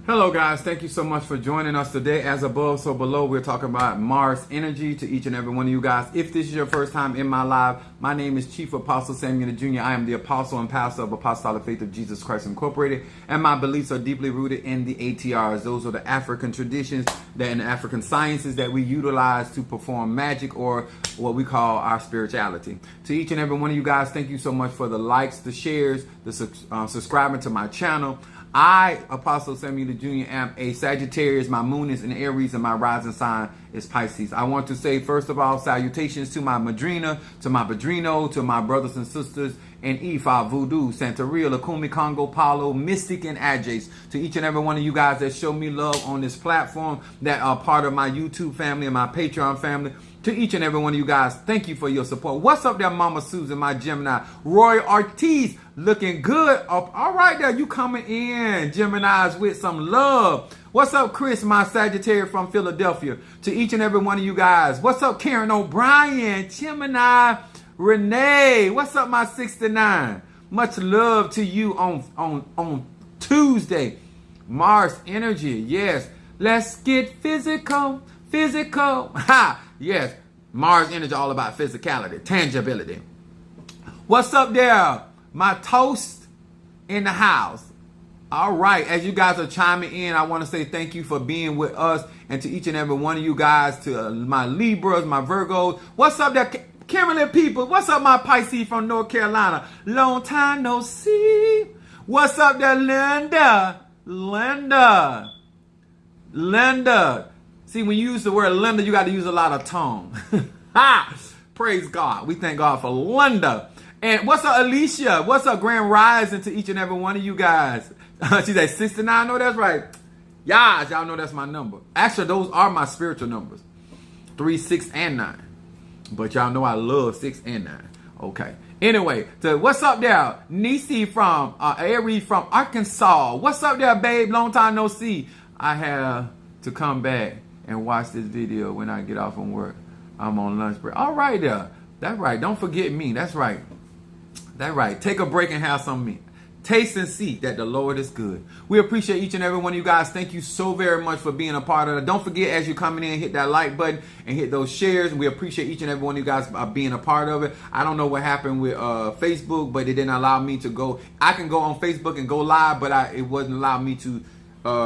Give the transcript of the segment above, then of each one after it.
Hello guys, thank you so much for joining us today. As above, so below, we're talking about Mars energy to each and every one of you guys. If this is your first time in my live, my name is Chief Apostle Samuel Jr. I am the apostle and pastor of Apostolic Faith of Jesus Christ Incorporated, and my beliefs are deeply rooted in the ATRs. Those are the African traditions and African sciences that we utilize to perform magic, or what we call our spirituality. To each and every one of you guys, thank you so much for the likes, the shares, the subscribing to my channel. I, Apostle Samuel Jr., am a Sagittarius. My moon is in Aries and my rising sign is Pisces. I want to say, first of all, salutations to my Madrina, to my Padrino, to my brothers and sisters in Ifa, Voodoo, Santeria, Lukumi, Congo, Palo, Mystic, and Adjace. To each and every one of you guys that show me love on this platform, that are part of my YouTube family and my Patreon family. To each and every one of you guys, thank you for your support. What's up there, Mama Susan, my Gemini? Roy Ortiz, looking good. All right there, you coming in, Geminis, with some love. What's up, Chris, my Sagittarius from Philadelphia? To each and every one of you guys. What's up, Karen O'Brien, Gemini, Renee? What's up, my 69? Much love to you on Tuesday. Mars energy, yes. Let's get physical. Ha! Yes, Mars energy all about physicality, tangibility. What's up there? My toast in the house. All right, as you guys are chiming in, I want to say thank you for being with us, and to each and every one of you guys, to my Libras, my Virgos. What's up there, Kimberly people? What's up, my Pisces from North Carolina? Long time no see. What's up there, Linda? See, when you use the word Linda, you got to use a lot of tongue. Praise God. We thank God for Linda. And what's up, Alicia? What's up, Grand Rising, to each and every one of you guys? She's at 69. I know that's right. Y'all know that's my number. Actually, those are my spiritual numbers. 3, 6, and 9. But y'all know I love 6 and 9. Okay. Anyway, so what's up there? Nisi from Aries from Arkansas. What's up there, babe? Long time no see. I have to come back and watch this video when I get off from work. I'm on lunch break. All right there. That's right. Don't forget me. That's right. Take a break and have some meat. Taste and see that the Lord is good. We appreciate each and every one of you guys. Thank you so very much for being a part of it. Don't forget, as you're coming in, hit that like button and hit those shares. We appreciate each and every one of you guys being a part of it. I don't know what happened with Facebook, but it didn't allow me to go. I can go on Facebook and go live, but it wasn't allowing me to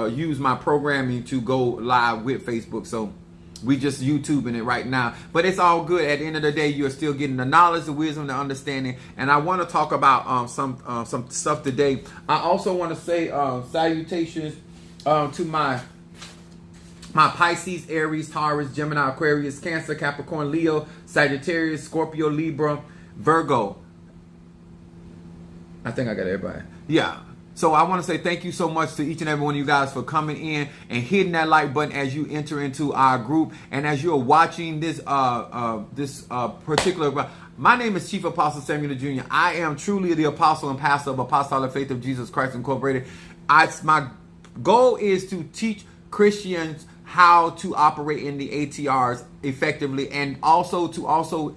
use my programming to go live with Facebook. So we just YouTubing it right now, but it's all good. At the end of the day, you're still getting the knowledge, the wisdom, the understanding. And I want to talk about some stuff today. I also want to say salutations to my Pisces, Aries, Taurus, Gemini, Aquarius, Cancer, Capricorn, Leo, Sagittarius, Scorpio, Libra, Virgo. I think I got everybody. Yeah. So I want to say thank you so much to each and every one of you guys for coming in and hitting that like button as you enter into our group, and as you're watching this particular. My name is Chief Apostle Samuel Jr. I am truly the apostle and pastor of Apostolic Faith of Jesus Christ Incorporated. My goal is to teach Christians how to operate in the ATRs effectively, and also to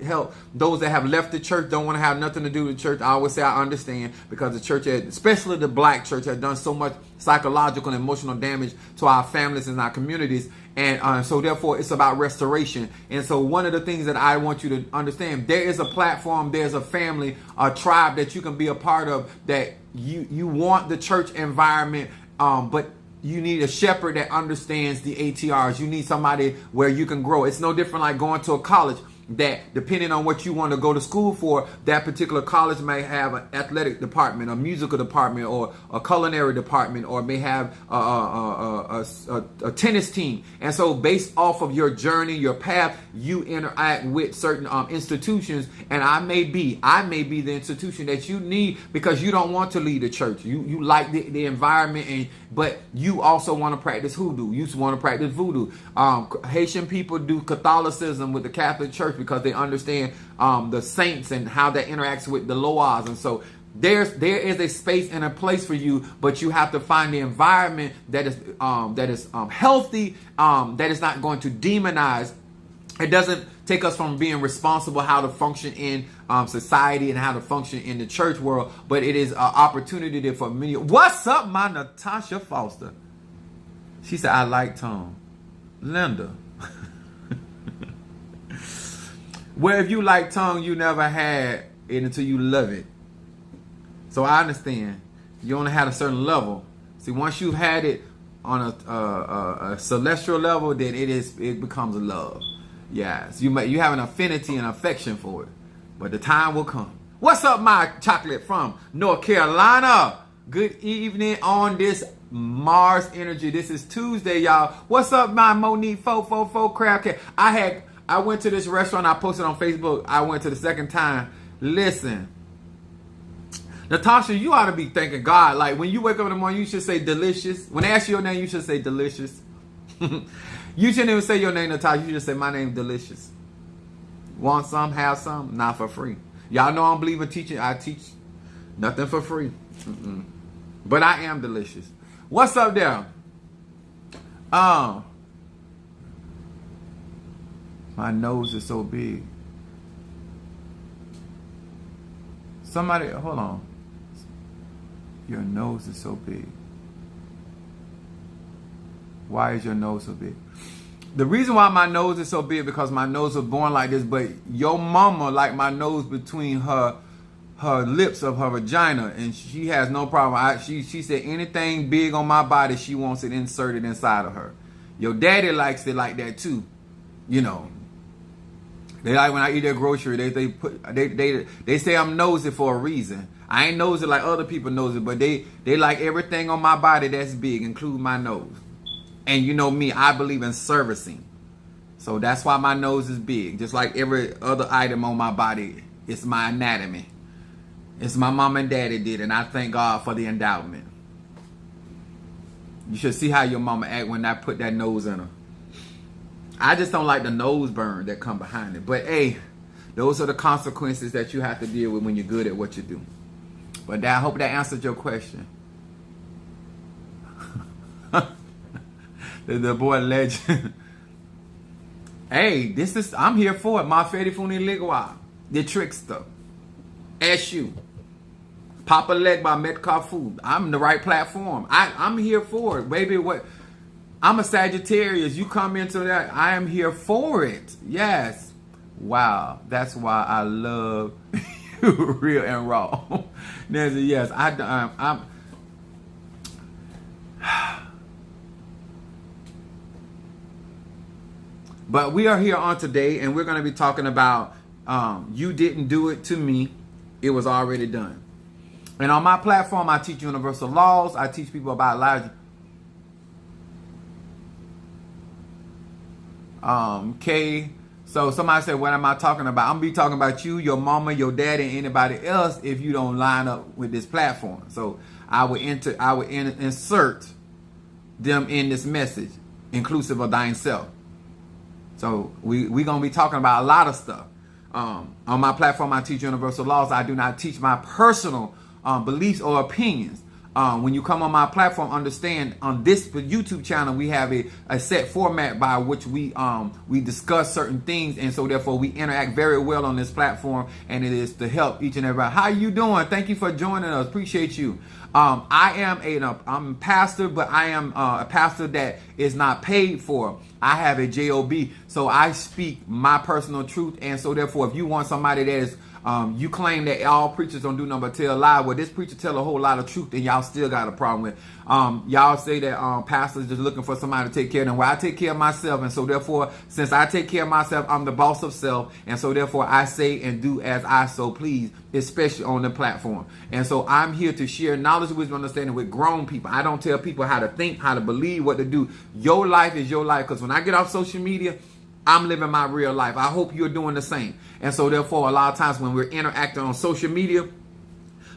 help those that have left the church, don't want to have nothing to do with the church. I always say I understand, because the church, especially the black church, has done so much psychological and emotional damage to our families and our communities. And so therefore it's about restoration. And so one of the things that I want you to understand, there is a platform, there's a family, a tribe that you can be a part of, that you want the church environment, but you need a shepherd that understands the ATRs. You need somebody where you can grow. It's no different like going to a college that, depending on what you want to go to school for, that particular college may have an athletic department, a musical department, or a culinary department, or may have a tennis team. And so based off of your journey, your path, you interact with certain institutions. And I may be the institution that you need, because you don't want to lead the church. You like the environment, but you also want to practice hoodoo. You want to practice voodoo. Haitian people do Catholicism with the Catholic Church because they understand the saints and how that interacts with the Loas. And so there is a space and a place for you, but you have to find the environment that is healthy, that is not going to demonize. It doesn't take us from being responsible how to function in society and how to function in the church world, but it is an opportunity for many. What's up, my Natasha Foster? She said, I like tongue. Linda. Well, if you like tongue, you never had it until you love it. So I understand. You only had a certain level. See, once you've had it on a celestial level, then it becomes love. Yes, you have an affinity and affection for it. But the time will come. What's up, my chocolate from North Carolina? Good evening on this Mars Energy. This is Tuesday, y'all. What's up, my Monique 444 Crab Cat? I went to this restaurant. I posted on Facebook. I went to the second time. Listen, Natasha, you ought to be thanking God. Like, when you wake up in the morning, you should say delicious. When they ask you your name, you should say delicious. You shouldn't even say your name, Natasha. You just say, my name delicious. Want some, have some, not for free. Y'all know I don't believe in teaching. I teach nothing for free. But I am delicious. What's up there? My nose is so big. Somebody, hold on. Your nose is so big. Why is your nose so big? The reason why my nose is so big because my nose was born like this, but your mama like my nose between her lips of her vagina, and she has no problem. She said anything big on my body, she wants it inserted inside of her. Your daddy likes it like that too. You know. They like when I eat their grocery, they say I'm nosy for a reason. I ain't nosy like other people nosy, but they like everything on my body that's big, including my nose. And you know me, I believe in servicing. So that's why my nose is big. Just like every other item on my body, it's my anatomy. It's my mom and daddy did, and I thank God for the endowment. You should see how your mama act when I put that nose in her. I just don't like the nose burn that come behind it. But hey, those are the consequences that you have to deal with when you're good at what you do. But I hope that answered your question. the boy legend. Hey, I'm here for it. Mafedi Funiligwa. The Trickster. SU. Papa Leg by Metcalf Food. I'm the right platform. I'm here for it. Baby, what? I'm a Sagittarius. You come into that. I am here for it. Yes. Wow. That's why I love you real and raw. Nancy, yes. I'm But we are here on today, and we're going to be talking about you didn't do it to me. It was already done. And on my platform, I teach universal laws. I teach people about Elijah. So somebody said, what am I talking about? I'm going to be talking about you, your mama, your daddy, and anybody else if you don't line up with this platform. So I would insert them in this message, inclusive of thine self. So we going to be talking about a lot of stuff. On my platform, I teach universal laws. I do not teach my personal beliefs or opinions. When you come on my platform, understand on this YouTube channel, we have a set format by which we discuss certain things. And so therefore we interact very well on this platform, and it is to help each and everybody. How you doing? Thank you for joining us. Appreciate you. I'm a pastor, but I am a pastor that is not paid for. I have a job, so I speak my personal truth. And so therefore, if you want somebody that is you claim that all preachers don't do nothing but tell lies. Well, this preacher tell a whole lot of truth, and y'all still got a problem with. Y'all say that pastors just looking for somebody to take care of them. Well, I take care of myself, and so therefore, since I take care of myself, I'm the boss of self, and so therefore, I say and do as I so please, especially on the platform. And so I'm here to share knowledge, wisdom, understanding with grown people. I don't tell people how to think, how to believe, what to do. Your life is your life, because when I get off social media, I'm living my real life. I hope you're doing the same. And so therefore, a lot of times when we're interacting on social media,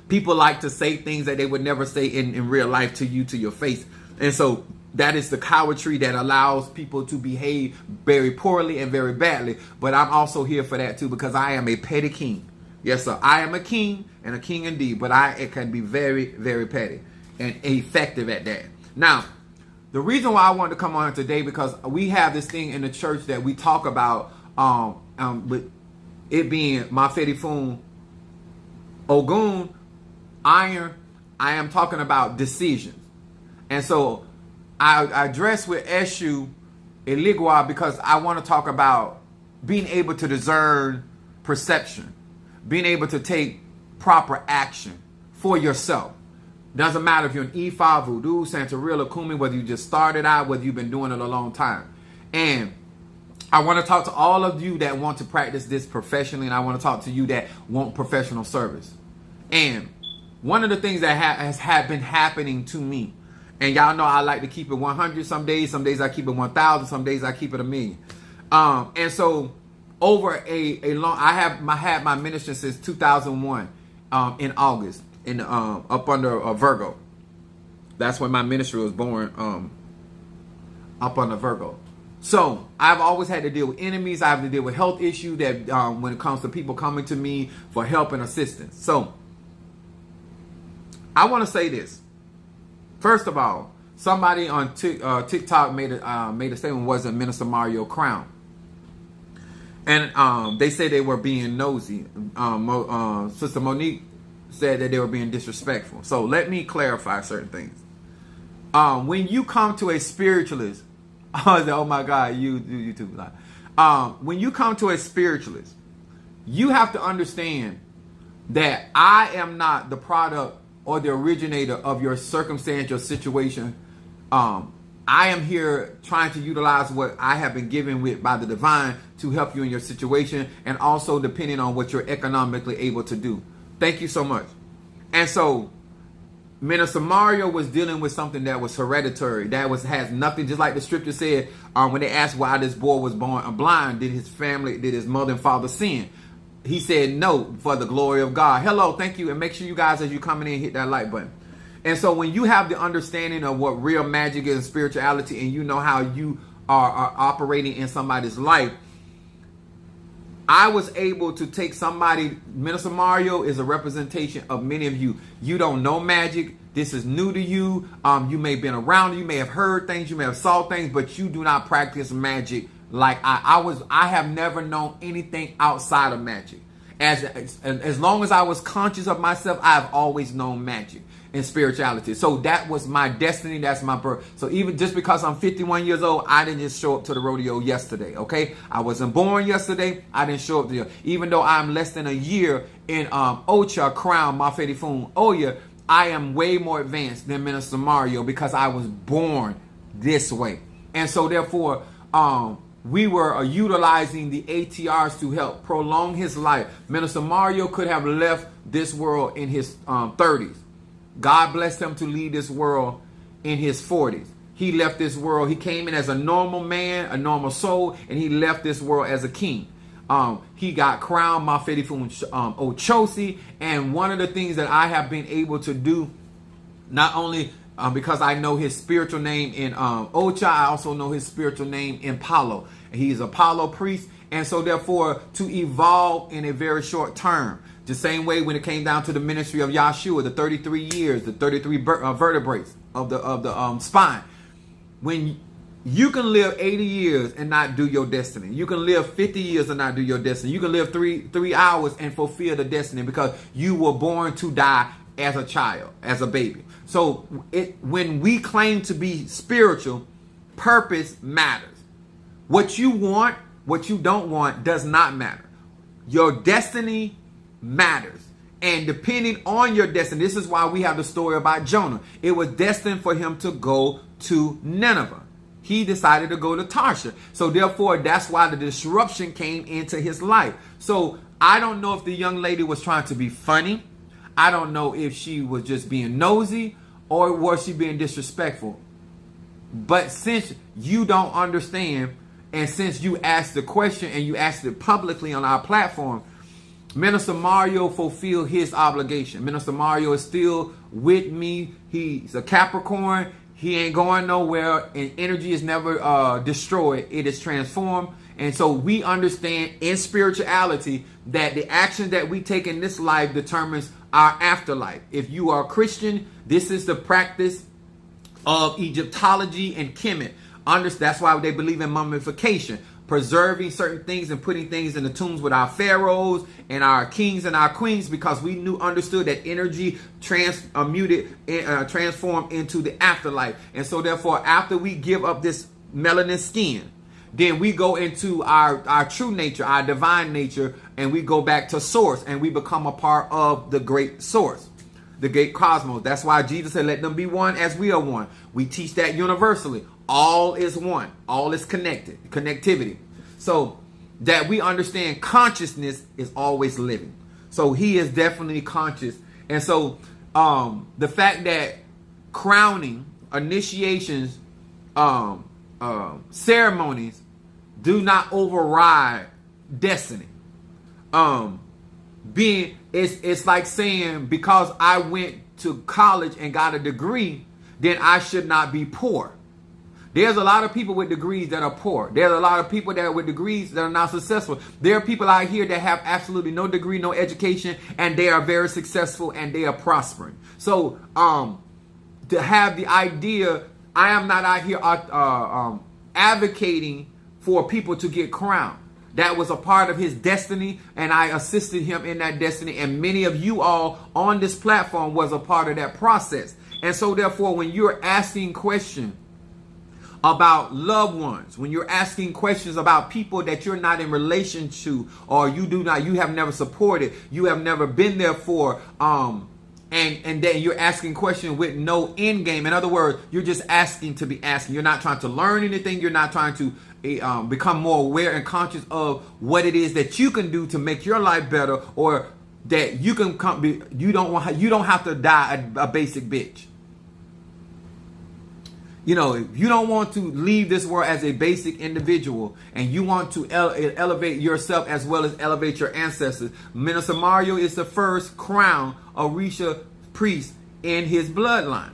people like to say things that they would never say in real life to you, to your face. And so that is the cowardry that allows people to behave very poorly and very badly. But I'm also here for that too, because I am a petty king. Yes, sir. I am a king, and a king indeed. But it can be very, very petty and effective at that. Now, the reason why I wanted to come on today, because we have this thing in the church that we talk about, with it being Mafedi Fun, Ogun, Iron. I am talking about decisions. And so I address with Eshu Eligua because I want to talk about being able to discern perception, being able to take proper action for yourself. Doesn't matter if you're an Ifa, Voodoo, Santeria, Kumi, whether you just started out, whether you've been doing it a long time. And I want to talk to all of you that want to practice this professionally, and I want to talk to you that want professional service. And one of the things that has been happening to me, and y'all know I like to keep it 100 some days I keep it 1,000, some days I keep it 1,000,000. And so over a long, I had my ministry since 2001 in August, in up under Virgo. That's when my ministry was born, up under Virgo. So I've always had to deal with enemies. I have to deal with health issues that when it comes to people coming to me for help and assistance. So I want to say this. First of all, somebody on TikTok made a statement, wasn't Minister Mario Crown, and they said they were being nosy. Sister Monique said that they were being disrespectful. So let me clarify certain things. When you come to a spiritualist, oh my God, you too. When you come to a spiritualist, you have to understand that I am not the product or the originator of your circumstance, your situation. I am here trying to utilize what I have been given with by the divine to help you in your situation, and also depending on what you're economically able to do. Thank you so much. And so Minister Mario was dealing with something that was hereditary. That has nothing, just like the scripture said, when they asked why this boy was born blind, did his mother and father sin? He said no, for the glory of God. Hello, thank you. And make sure you guys, as you coming in, hit that like button. And so when you have the understanding of what real magic is and spirituality, and you know how you are operating in somebody's life, I was able to take somebody. Minister Mario is a representation of many of you. You don't know magic. This is new to you. You may have been around. You may have heard things. You may have saw things, but you do not practice magic like I have never known anything outside of magic. As long as I was conscious of myself, I have always known magic and spirituality. So that was my destiny. That's my birth. So even just because I'm 51 years old, I didn't just show up to the rodeo yesterday. Okay, I wasn't born yesterday. I didn't show up there. Even though I'm less than a year in Ocha, Crown, Mafedi Oya, I am way more advanced than Minister Mario because I was born this way. And so therefore, we were utilizing the ATRs to help prolong his life. Minister Mario could have left this world in his 30s. God blessed him to leave this world in his 40s. He left this world. He came in as a normal man, a normal soul, and he left this world as a king. He got crowned Mafedi Ochosi. And one of the things that I have been able to do, not only because I know his spiritual name in Ocha, I also know his spiritual name in Palo. He's a Palo priest. And so therefore, to evolve in a very short term, the same way when it came down to the ministry of Yahshua, the 33 years, the 33 vertebrae of the spine. When you can live 80 years and not do your destiny. You can live 50 years and not do your destiny. You can live three hours and fulfill the destiny because you were born to die as a child, as a baby. So when we claim to be spiritual, purpose matters. What you want, what you don't want does not matter. Your destiny matters. And depending on your destiny, this is why we have the story about Jonah. It was destined for him to go to Nineveh. He decided to go to Tarshish. So therefore, that's why the disruption came into his life. So I don't know if the young lady was trying to be funny. I don't know if she was just being nosy or was she being disrespectful. But since you don't understand, and since you asked the question and you asked it publicly on our platform, Minister Mario fulfilled his obligation. Minister Mario is still with me. He's a Capricorn. He ain't going nowhere, and energy is never destroyed. It is transformed. And so we understand in spirituality that the action that we take in this life determines our afterlife. If you are a Christian, this is the practice of Egyptology and Kemet. That's why they believe in mummification. preserving certain things and putting things in the tombs with our pharaohs and our kings and our queens, because we understood that energy transformed into the afterlife. And so therefore, after we give up this melanin skin, then we go into our true nature, our divine nature, and we go back to source, and we become a part of the great source, the great cosmos. That's why Jesus said, let them be one as we are one. We teach that universally. All is one. All is connected. Connectivity. So that we understand consciousness is always living. So he is definitely conscious. And so the fact that crowning, initiations, ceremonies do not override destiny. It's like saying, because I went to college and got a degree, then I should not be poor. There's a lot of people with degrees that are poor. There's a lot of people that are with degrees that are not successful. There are people out here that have absolutely no degree, no education, and they are very successful and they are prospering. So to have the idea, I am not out here advocating for people to get crowned. That was a part of his destiny, and I assisted him in that destiny. And many of you all on this platform was a part of that process. And so therefore, when you're asking questions about loved ones, when you're asking questions about people that you're not in relation to, or you have never supported, you have never been there for, and then you're asking questions with no end game. In other words, you're just asking to be asking. You're not trying to learn anything. You're not trying to become more aware and conscious of what it is that you can do to make your life better, or that you can you don't have to die a basic bitch. You know, if you don't want to leave this world as a basic individual, and you want to elevate yourself as well as elevate your ancestors, Minister Mario is the first crown Orisha priest in his bloodline.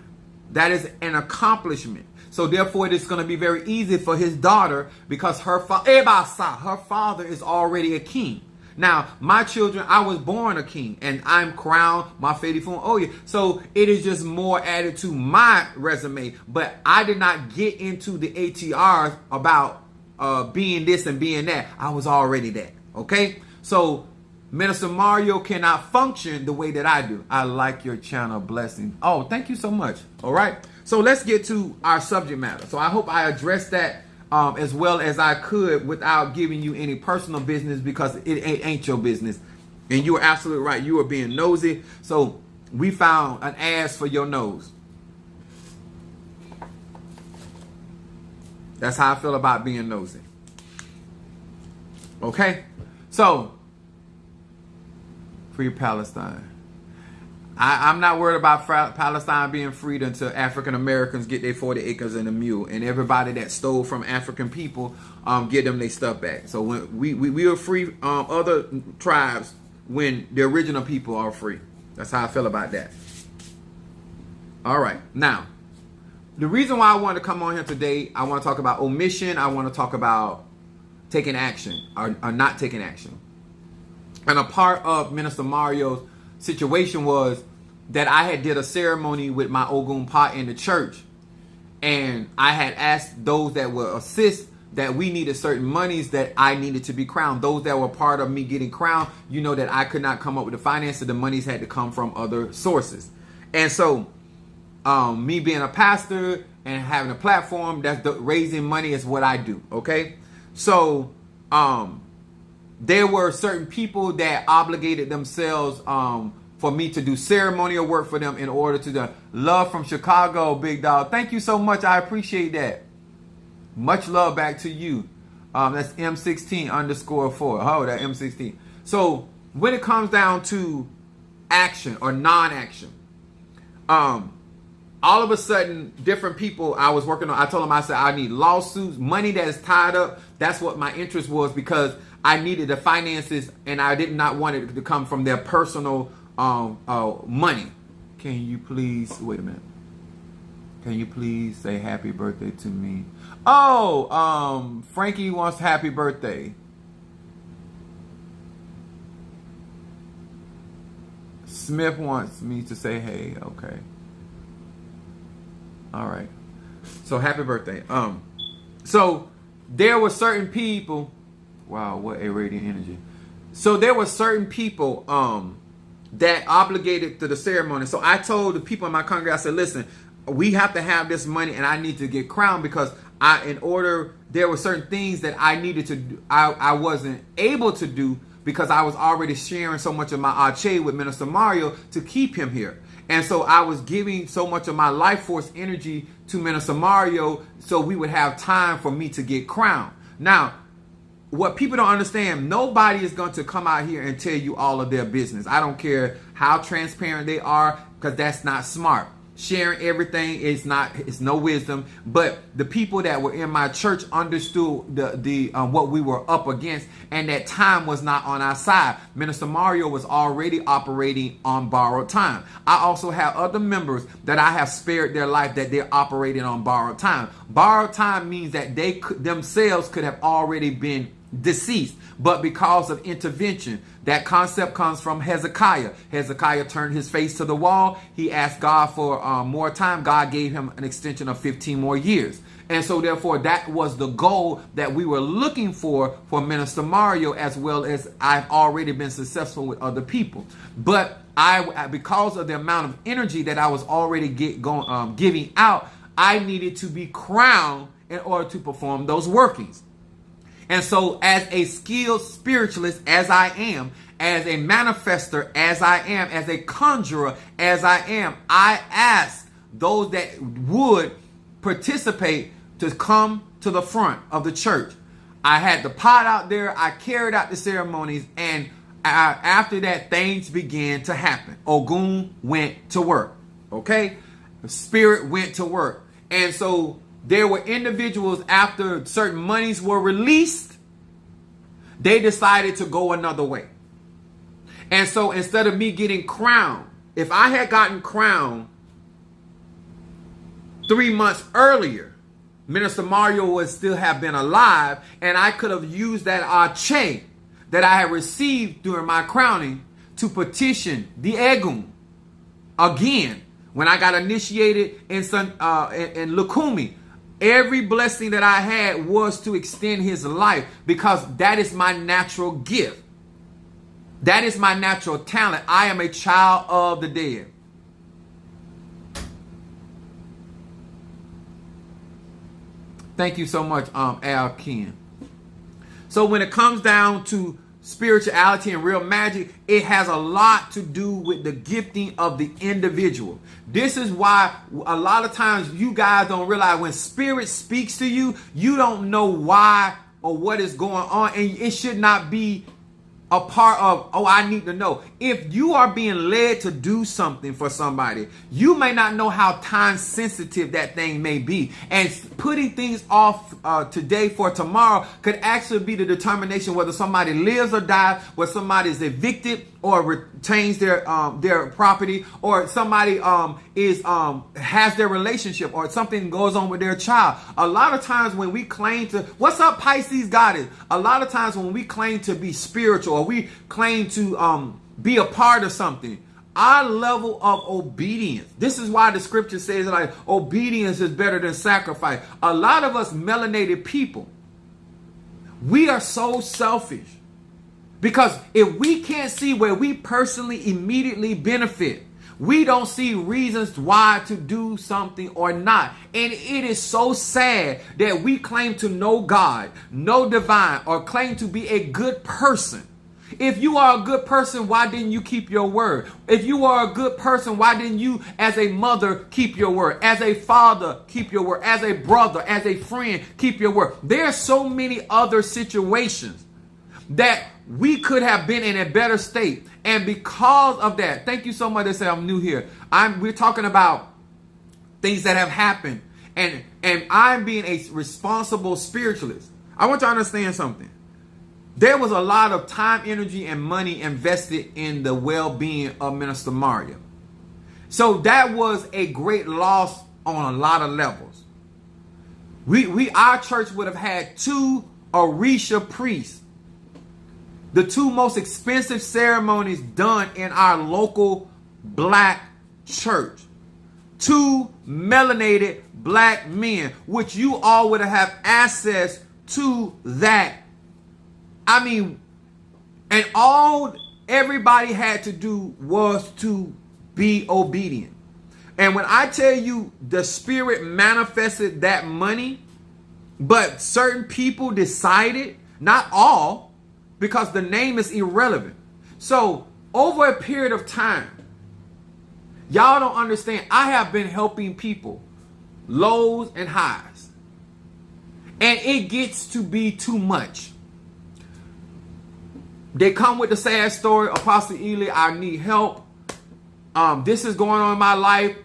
That is an accomplishment. So therefore, it is going to be very easy for his daughter, because her father is already a king. Now, my children, I was born a king, and I'm crowned Mafedi Fun Oya. So it is just more added to my resume. But I did not get into the ATRs about being this and being that. I was already that. Okay? So Minister Mario cannot function the way that I do. I like your channel. Blessing. Oh, thank you so much. All right. So let's get to our subject matter. So I hope I addressed that as well as I could without giving you any personal business, because it ain't your business. And you are absolutely right. You are being nosy. So we found an ass for your nose. That's how I feel about being nosy. Okay? So, free Palestine. I'm not worried about Palestine being freed until African Americans get their 40 acres and a mule, and everybody that stole from African people get them their stuff back. So when we will free other tribes when the original people are free. That's how I feel about that. All right. Now, the reason why I want to come on here today, I want to talk about omission. I want to talk about taking action or not taking action. And a part of Minister Mario's situation was that I had did a ceremony with my Ogun Pa in the church, and I had asked those that would assist that we needed certain monies that I needed to be crowned. Those that were part of me getting crowned, you know that I could not come up with the finances. The monies had to come from other sources. And so me being a pastor and having a platform, raising money is what I do. Okay. So there were certain people that obligated themselves for me to do ceremonial work for them in order to do love from Chicago, big dog. Thank you so much. I appreciate that. Much love back to you. That's M16_4. Oh, that M16. So when it comes down to action or non-action, all of a sudden, different people I was working on, I told them, I said, I need lawsuits, money that is tied up. That's what my interest was, because I needed the finances, and I did not want it to come from their personal money. Can you please, wait a minute. Can you please say happy birthday to me? Oh, Frankie wants happy birthday. Smith wants me to say hey. Okay. All right. So happy birthday. So there were certain people. Wow, what a radiant energy. So there were certain people that obligated to the ceremony. So I told the people in my congregation, I said, listen, we have to have this money and I need to get crowned because there were certain things that I needed to do. I wasn't able to do because I was already sharing so much of my Ache with Minister Mario to keep him here. And so I was giving so much of my life force energy to Minister Mario so we would have time for me to get crowned. Now, what people don't understand, nobody is going to come out here and tell you all of their business. I don't care how transparent they are, because that's not smart. Sharing everything is not, it's no wisdom. But the people that were in my church understood the what we were up against, and that time was not on our side. Minister Mario was already operating on borrowed time. I also have other members that I have spared their life that they're operating on borrowed time. Borrowed time means that they themselves could have already been deceased, but because of intervention. That concept comes from Hezekiah. Hezekiah turned his face to the wall. He asked God for more time. God gave him an extension of 15 more years. And so therefore that was the goal that we were looking for Minister Mario, as well as I've already been successful with other people. But because of the amount of energy that I was already giving out, I needed to be crowned in order to perform those workings. And so as a skilled spiritualist, as I am, as a manifester, as I am, as a conjurer, as I am, I ask those that would participate to come to the front of the church. I had the pot out there. I carried out the ceremonies. And after that, things began to happen. Ogun went to work. Okay? The spirit went to work. And so there were individuals, after certain monies were released, they decided to go another way. And so instead of me getting crowned, if I had gotten crowned 3 months earlier, Minister Mario would still have been alive, and I could have used that Ache that I had received during my crowning to petition the Egun again. When I got initiated in Lukumi, every blessing that I had was to extend his life, because that is my natural gift. That is my natural talent. I am a child of the dead. Thank you so much, Al Ken. So when it comes down to spirituality and real magic, it has a lot to do with the gifting of the individual. This is why a lot of times you guys don't realize when spirit speaks to you, you don't know why or what is going on, and it should not be a part of, oh, I need to know. If you are being led to do something for somebody, you may not know how time sensitive that thing may be. And putting things off today for tomorrow could actually be the determination whether somebody lives or dies, whether somebody is evicted or retains their property, or somebody has their relationship, or something goes on with their child. A lot of times when we claim to, what's up, Pisces goddess? A lot of times when we claim to be spiritual, or we claim to be a part of something, our level of obedience. This is why the scripture says like obedience is better than sacrifice. A lot of us melanated people, we are so selfish. Because if we can't see where we personally immediately benefit, we don't see reasons why to do something or not. And it is so sad that we claim to know God, know divine, or claim to be a good person. If you are a good person, why didn't you keep your word? If you are a good person, why didn't you, as a mother, keep your word? As a father, keep your word. As a brother, as a friend, keep your word. There are so many other situations that we could have been in a better state. And because of that, thank you so much. They say I'm new here. We're talking about things that have happened. And I'm being a responsible spiritualist. I want you to understand something. There was a lot of time, energy, and money invested in the well-being of Minister Mario. So that was a great loss on a lot of levels. Our church would have had 2 Orisha priests, the 2 most expensive ceremonies done in our local black church. 2 melanated black men, which you all would have access to that. I mean, and all everybody had to do was to be obedient. And when I tell you the Spirit manifested that money, but certain people decided, not all, because the name is irrelevant. So over a period of time, y'all don't understand, I have been helping people, lows and highs. And it gets to be too much. They come with the sad story, Apostle Ely, I need help. This is going on in my life.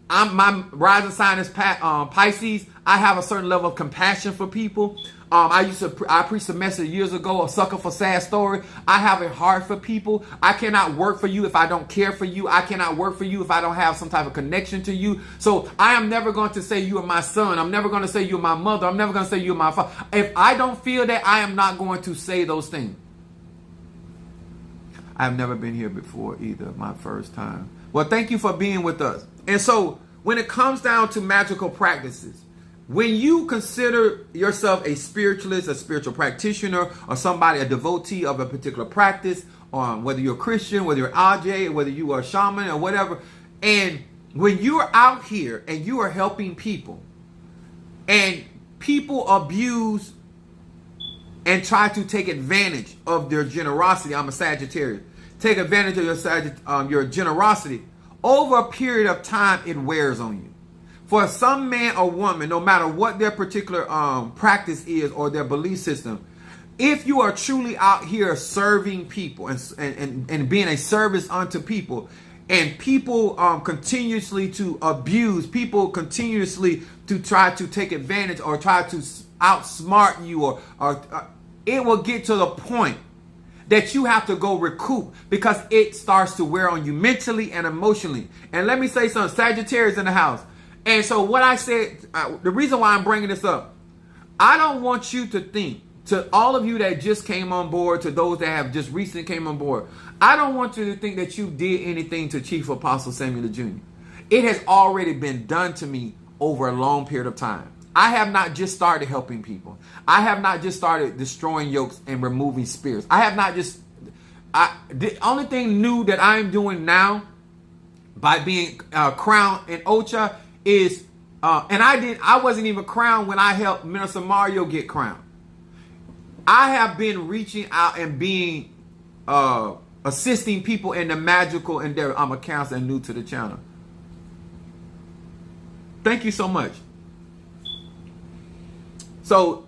My rising sign is Pisces. I have a certain level of compassion for people. I preached a message years ago, a sucker for sad story. I have a heart for people. I cannot work for you if I don't care for you. I cannot work for you if I don't have some type of connection to you. So I am never going to say you are my son. I'm never going to say you are my mother. I'm never going to say you are my father. If I don't feel that, I am not going to say those things. I've never been here before either, my first time. Well, thank you for being with us. And so when it comes down to magical practices, when you consider yourself a spiritualist, a spiritual practitioner, or somebody, a devotee of a particular practice, whether you're a Christian, whether you're AJ, whether you are a shaman or whatever, and when you're out here and you are helping people, and people abuse and try to take advantage of their generosity, I'm a Sagittarius, take advantage of your generosity, over a period of time, it wears on you. For some man or woman, no matter what their particular practice is or their belief system, if you are truly out here serving people and being a service unto people, and people continuously to abuse, people continuously to try to take advantage or try to outsmart you, or it will get to the point that you have to go recoup, because it starts to wear on you mentally and emotionally. And let me say something, Sagittarius in the house. And so what I said, the reason why I'm bringing this up, I don't want you to think, to all of you that just came on board, to those that have just recently came on board, I don't want you to think that you did anything to Chief Apostle Samuel Jr. It has already been done to me over a long period of time. I have not just started helping people. I have not just started destroying yokes and removing spirits. I have not just, the only thing new that I'm doing by being crowned in Ocha is, and I wasn't even crowned when I helped Minister Mario get crowned. I have been reaching out and being, assisting people in the magical endeavor. I'm a counselor and new to the channel. Thank you so much. So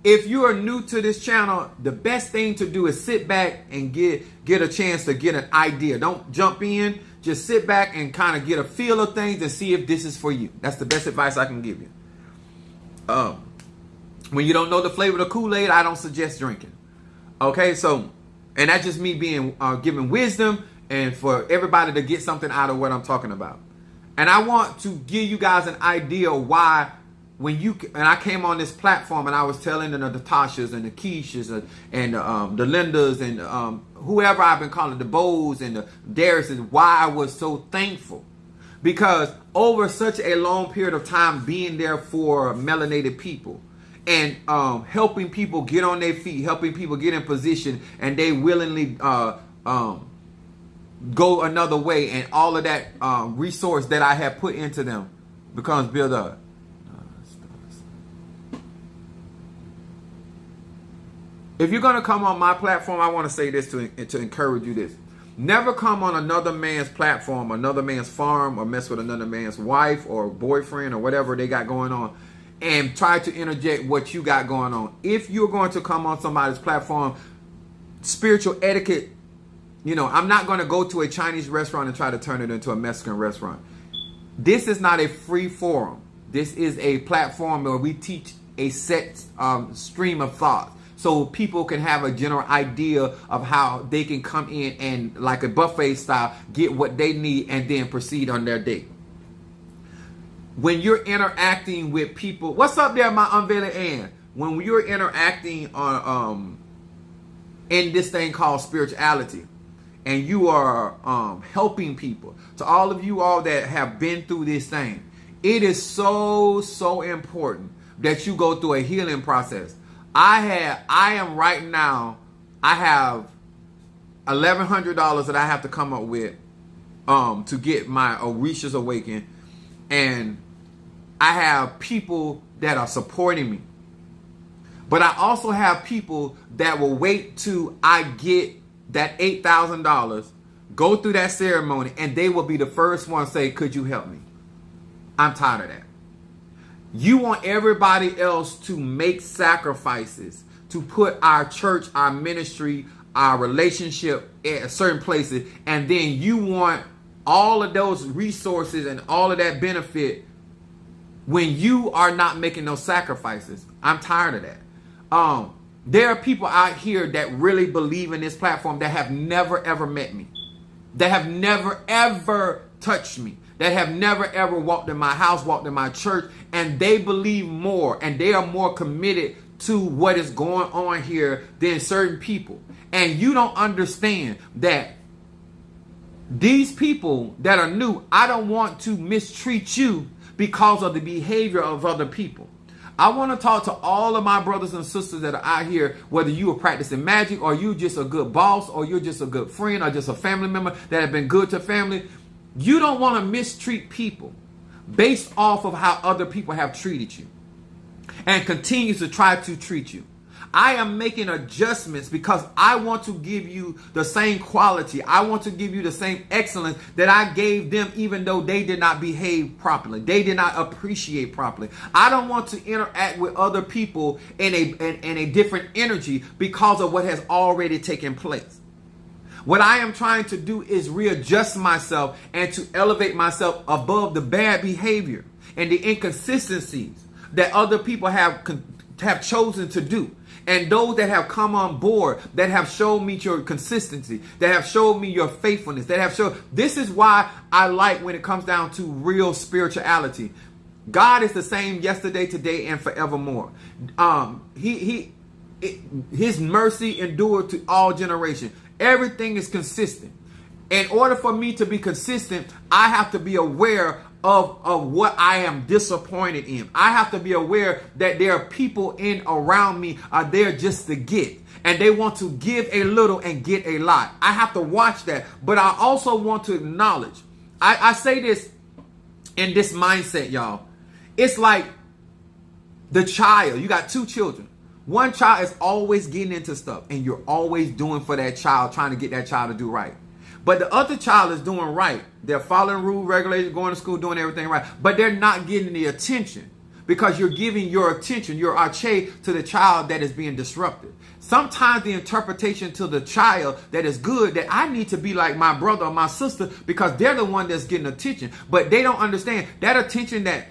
if you are new to this channel, the best thing to do is sit back and get a chance to get an idea. Don't jump in. Just sit back and kind of get a feel of things and see if this is for you. That's the best advice I can give you. When you don't know the flavor of the Kool-Aid, I don't suggest drinking. Okay, so, and that's just me being giving wisdom and for everybody to get something out of what I'm talking about. And I want to give you guys an idea why and I came on this platform and I was telling the Natashas and the Keishas and the Lindas and whoever I've been calling, the Bows and the Dariuses, why I was so thankful. Because over such a long period of time being there for melanated people and helping people get on their feet, helping people get in position, and they willingly go another way, and all of that resource that I have put into them becomes built up. If you're going to come on my platform, I want to say this to encourage you this. Never come on another man's platform, another man's farm, or mess with another man's wife or boyfriend or whatever they got going on and try to interject what you got going on. If you're going to come on somebody's platform, spiritual etiquette, I'm not going to go to a Chinese restaurant and try to turn it into a Mexican restaurant. This is not a free forum. This is a platform where we teach a set stream of thought, so people can have a general idea of how they can come in and, like a buffet style, get what they need and then proceed on their day. When you're interacting with people, what's up there, my unveiling Ann? When you're interacting on in this thing called spirituality, and you are helping people, to all of you all that have been through this thing, it is so important that you go through a healing process. I have $1,100 that I have to come up with to get my Orishas awakened, and I have people that are supporting me. But I also have people that will wait till I get that $8,000, go through that ceremony, and they will be the first one to say, could you help me? I'm tired of that. You want everybody else to make sacrifices to put our church, our ministry, our relationship at certain places, and then you want all of those resources and all of that benefit when you are not making those sacrifices. I'm tired of that. There are people out here that really believe in this platform that have never ever met me, that have never ever touched me, that have never ever walked in my house, walked in my church, and they believe more and they are more committed to what is going on here than certain people. And you don't understand that these people that are new, I don't want to mistreat you because of the behavior of other people. I want to talk to all of my brothers and sisters that are out here, whether you are practicing magic or you just a good boss or you're just a good friend or just a family member that have been good to family. You don't want to mistreat people based off of how other people have treated you and continue to try to treat you. I am making adjustments because I want to give you the same quality. I want to give you the same excellence that I gave them, even though they did not behave properly. They did not appreciate properly. I don't want to interact with other people in a different energy because of what has already taken place. What I am trying to do is readjust myself and to elevate myself above the bad behavior and the inconsistencies that other people have chosen to do. And those that have come on board, that have showed me your consistency, that have showed me your faithfulness, that have showed. This is why I like when it comes down to real spirituality. God is the same yesterday, today, and forevermore. His mercy endured to all generations. Everything is consistent. In order for me to be consistent, I have to be aware of what I am disappointed in. I have to be aware that there are people in around me are there just to get. And they want to give a little and get a lot. I have to watch that. But I also want to acknowledge. I say this in this mindset, y'all. It's like the child. You got two children. One child is always getting into stuff. And you're always doing for that child, trying to get that child to do right. But the other child is doing right. They're following rules, regulations, going to school, doing everything right. But they're not getting the attention because you're giving your attention, your arche, to the child that is being disrupted. Sometimes the interpretation to the child that is good, that I need to be like my brother or my sister because they're the one that's getting attention. But they don't understand that attention that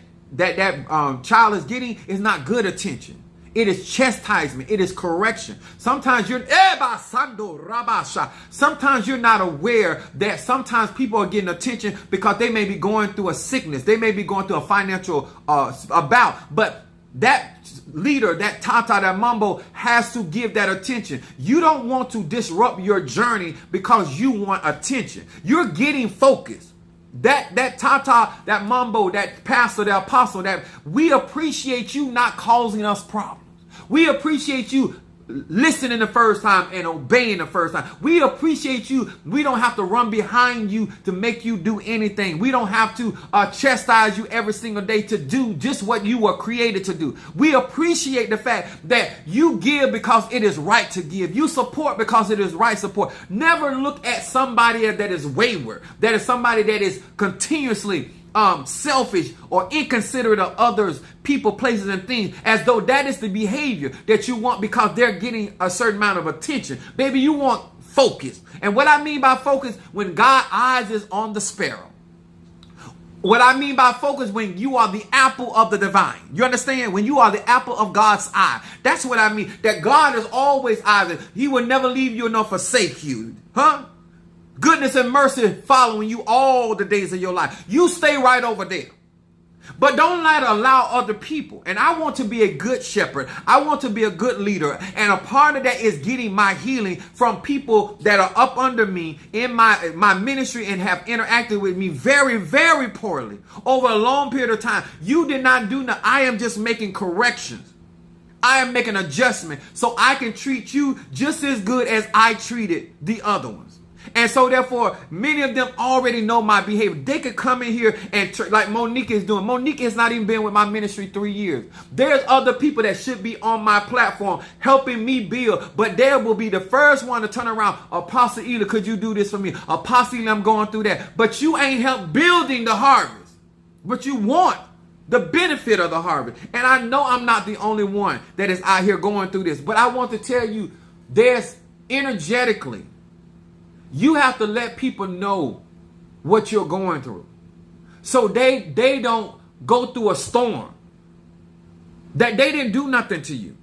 child is getting is not good attention. It is chastisement. It is correction. Sometimes you're not aware that sometimes people are getting attention because they may be going through a sickness. They may be going through a financial bout. But that leader, that tata, that mambo has to give that attention. You don't want to disrupt your journey because you want attention. You're getting focused. That tata, that mambo, that pastor, that apostle, that we appreciate you not causing us problems. We appreciate you listening the first time and obeying the first time. We appreciate you. We don't have to run behind you to make you do anything. We don't have to chastise you every single day to do just what you were created to do. We appreciate the fact that you give because it is right to give. You support because it is right support. Never look at somebody that is wayward, that is somebody that is continuously selfish or inconsiderate of others, people, places, and things, as though that is the behavior that you want because they're getting a certain amount of attention. Baby, you want focus. And what I mean by focus, when God's eyes is on the sparrow. What I mean by focus, when you are the apple of the divine. You understand? When you are the apple of God's eye. That's what I mean. That God is always eyes. He will never leave you nor forsake you. Huh? Goodness and mercy following you all the days of your life. You stay right over there. But don't allow other people. And I want to be a good shepherd. I want to be a good leader. And a part of that is getting my healing from people that are up under me in my ministry and have interacted with me very, very poorly over a long period of time. You did not do nothing. I am just making corrections. I am making adjustment so I can treat you just as good as I treated the other ones. And so therefore, many of them already know my behavior. They could come in here and like Monique is doing. Monique has not even been with my ministry 3 years. There's other people that should be on my platform helping me build. But they will be the first one to turn around. Apostle Ely, could you do this for me? Apostle Ely, I'm going through that. But you ain't helped building the harvest. But you want the benefit of the harvest. And I know I'm not the only one that is out here going through this. But I want to tell you, there's energetically, you have to let people know what you're going through. So they don't go through a storm. That they didn't do nothing to you.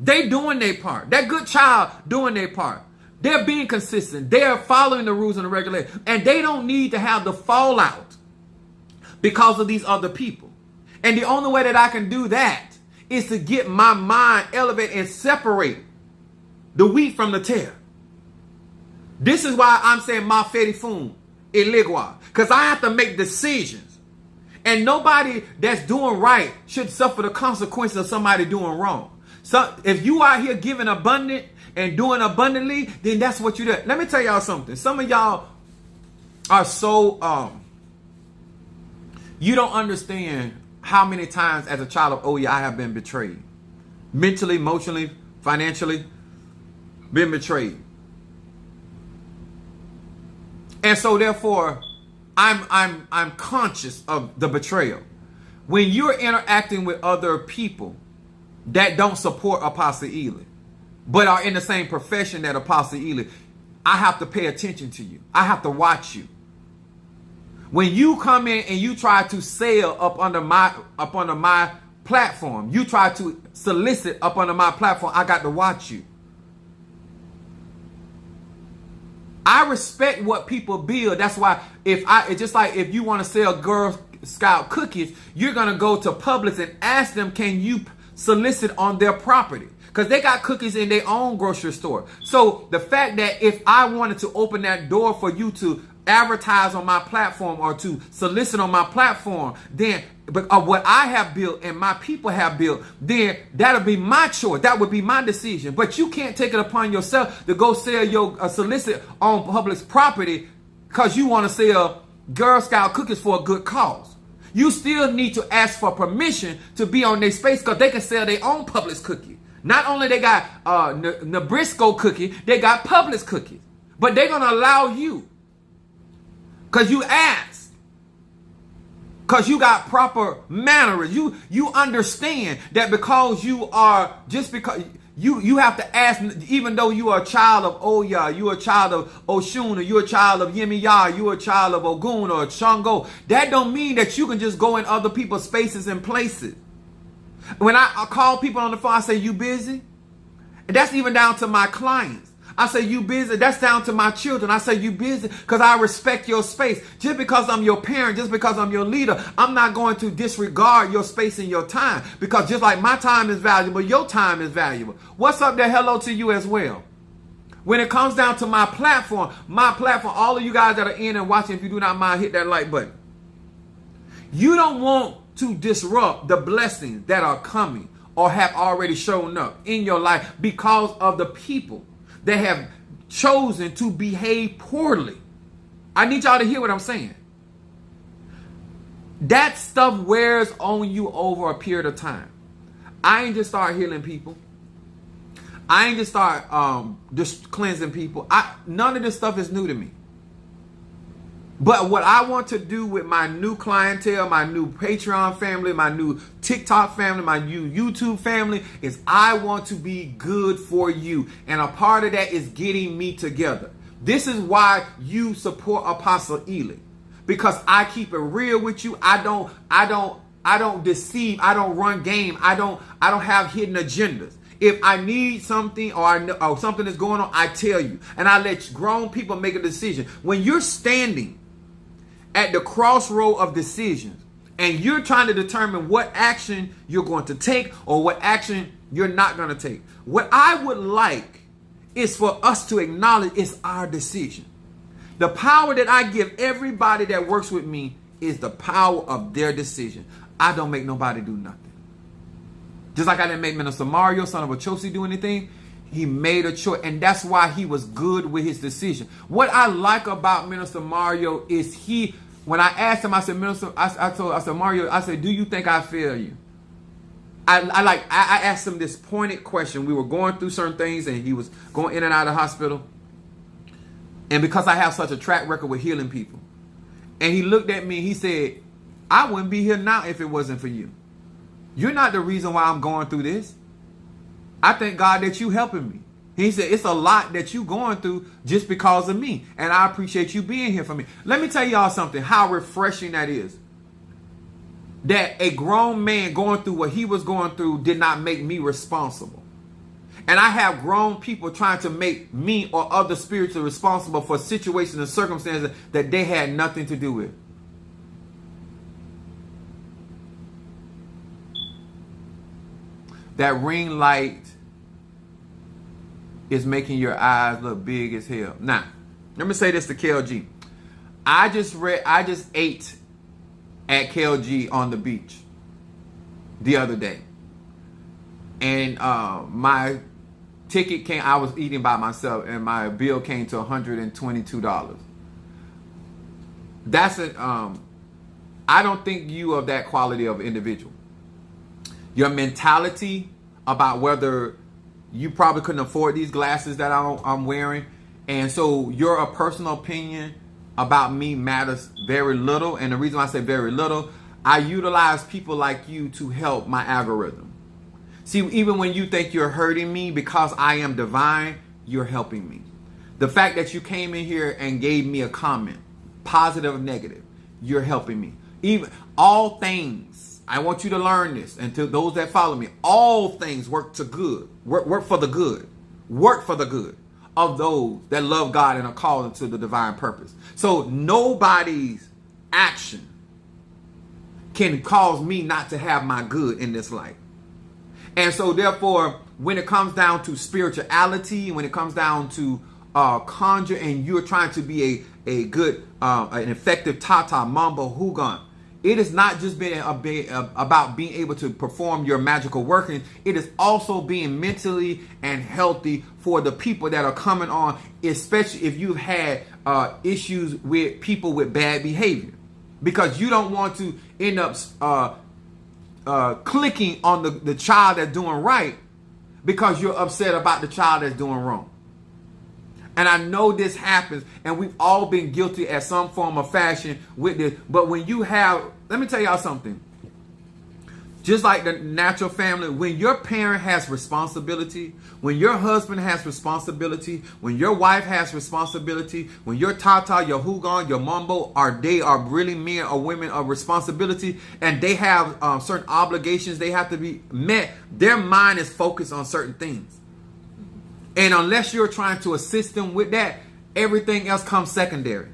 They doing their part. That good child doing their part. They're being consistent. They're following the rules and the regulations. And they don't need to have the fallout because of these other people. And the only way that I can do that is to get my mind elevated and separate the wheat from the tare. This is why I'm saying ma fedi fun iligua. Because I have to make decisions. And nobody that's doing right should suffer the consequences of somebody doing wrong. So if you are here giving abundant and doing abundantly, then that's what you do. Let me tell y'all something. Some of y'all are so you don't understand how many times as a child of Oya I have been betrayed. Mentally, emotionally, financially, been betrayed. And so therefore, I'm conscious of the betrayal. When you're interacting with other people that don't support Apostle Ely, but are in the same profession that Apostle Ely, I have to pay attention to you. I have to watch you. When you come in and you try to sell up under my platform, you try to solicit up under my platform, I got to watch you. I respect what people build. That's why it's just like if you want to sell Girl Scout cookies, you're going to go to Publix and ask them, can you solicit on their property? Because they got cookies in their own grocery store. So the fact that if I wanted to open that door for you to advertise on my platform or to solicit on my platform, then what I have built and my people have built, then that'll be my choice. That would be my decision. But you can't take it upon yourself to go sell your solicit on public property because you want to sell Girl Scout cookies for a good cause. You still need to ask for permission to be on their space because they can sell their own Publix cookie. Not only they got Nabisco cookie, they got Publix cookies. But they're going to allow you because you asked. Because you got proper manners. You understand that because you are, just because you have to ask, even though you are a child of Oya, you are a child of Oshun, or you're a child of Yemiya, you're a child of Ogun or Shango. That don't mean that you can just go in other people's spaces and places. When I call people on the phone, I say, you busy? And that's even down to my clients. I say, you busy? That's down to my children. I say, you busy? Because I respect your space. Just because I'm your parent, just because I'm your leader, I'm not going to disregard your space and your time. Because just like my time is valuable, your time is valuable. What's up there? Hello to you as well. When it comes down to my platform, all of you guys that are in and watching, if you do not mind, hit that like button. You don't want to disrupt the blessings that are coming or have already shown up in your life because of the people that have chosen to behave poorly. I need y'all to hear what I'm saying. That stuff wears on you over a period of time. I ain't just start healing people. I ain't just start just cleansing people. None of this stuff is new to me. But what I want to do with my new clientele, my new Patreon family, my new TikTok family, my new YouTube family, is I want to be good for you. And a part of that is getting me together. This is why you support Apostle Ely. Because I keep it real with you. I don't deceive. I don't run game. I don't have hidden agendas. If I need something or something is going on, I tell you. And I let grown people make a decision. When you're standing at the crossroad of decisions, And you're trying to determine what action you're going to take or what action you're not going to take. What I would like is for us to acknowledge it's our decision. The power that I give everybody that works with me is the power of their decision. I don't make nobody do nothing. Just like I didn't make Minister Mario, son of a Chelsea, do anything. He made a choice, and that's why he was good with his decision. What I like about Minister Mario is when I asked him, I said, Minister, I said, Mario, I said, do you think I fail you? I asked him this pointed question. We were going through certain things, and he was going in and out of the hospital. And because I have such a track record with healing people, and he looked at me, he said, I wouldn't be here now if it wasn't for you. You're not the reason why I'm going through this. I thank God that you helping me. He said, it's a lot that you going through just because of me. And I appreciate you being here for me. Let me tell y'all something, how refreshing that is. That a grown man going through what he was going through did not make me responsible. And I have grown people trying to make me or other spirits responsible for situations and circumstances that they had nothing to do with. That ring light is making your eyes look big as hell. Now, let me say this to KLG. I just ate at KLG on the beach the other day. And my ticket came, I was eating by myself, and my bill came to $122. That's I don't think you are that quality of individual. Your mentality about whether you probably couldn't afford these glasses that I'm wearing. And so your personal opinion about me matters very little. And the reason why I say very little, I utilize people like you to help my algorithm. See, even when you think you're hurting me because I am divine, you're helping me. The fact that you came in here and gave me a comment, positive or negative, you're helping me. Even all things, I want you to learn this, and to those that follow me, all things work to good. Work for the good. Work for the good of those that love God and are called into the divine purpose. So nobody's action can cause me not to have my good in this life. And so therefore, when it comes down to spirituality, when it comes down to conjure, and you're trying to be a good, an effective Tata, Mambo, Hugon, it is not just about being able to perform your magical workings. It is also being mentally and healthy for the people that are coming on, especially if you've had issues with people with bad behavior. Because you don't want to end up clicking on the child that's doing right because you're upset about the child that's doing wrong. And I know this happens, and we've all been guilty at some form of fashion with this. But when you have, let me tell y'all something. Just like the natural family, when your parent has responsibility, when your husband has responsibility, when your wife has responsibility, when your tata, your hugon, your mumbo, they are really men or women of responsibility, and they have certain obligations they have to be met, their mind is focused on certain things. And unless you're trying to assist them with that, everything else comes secondary.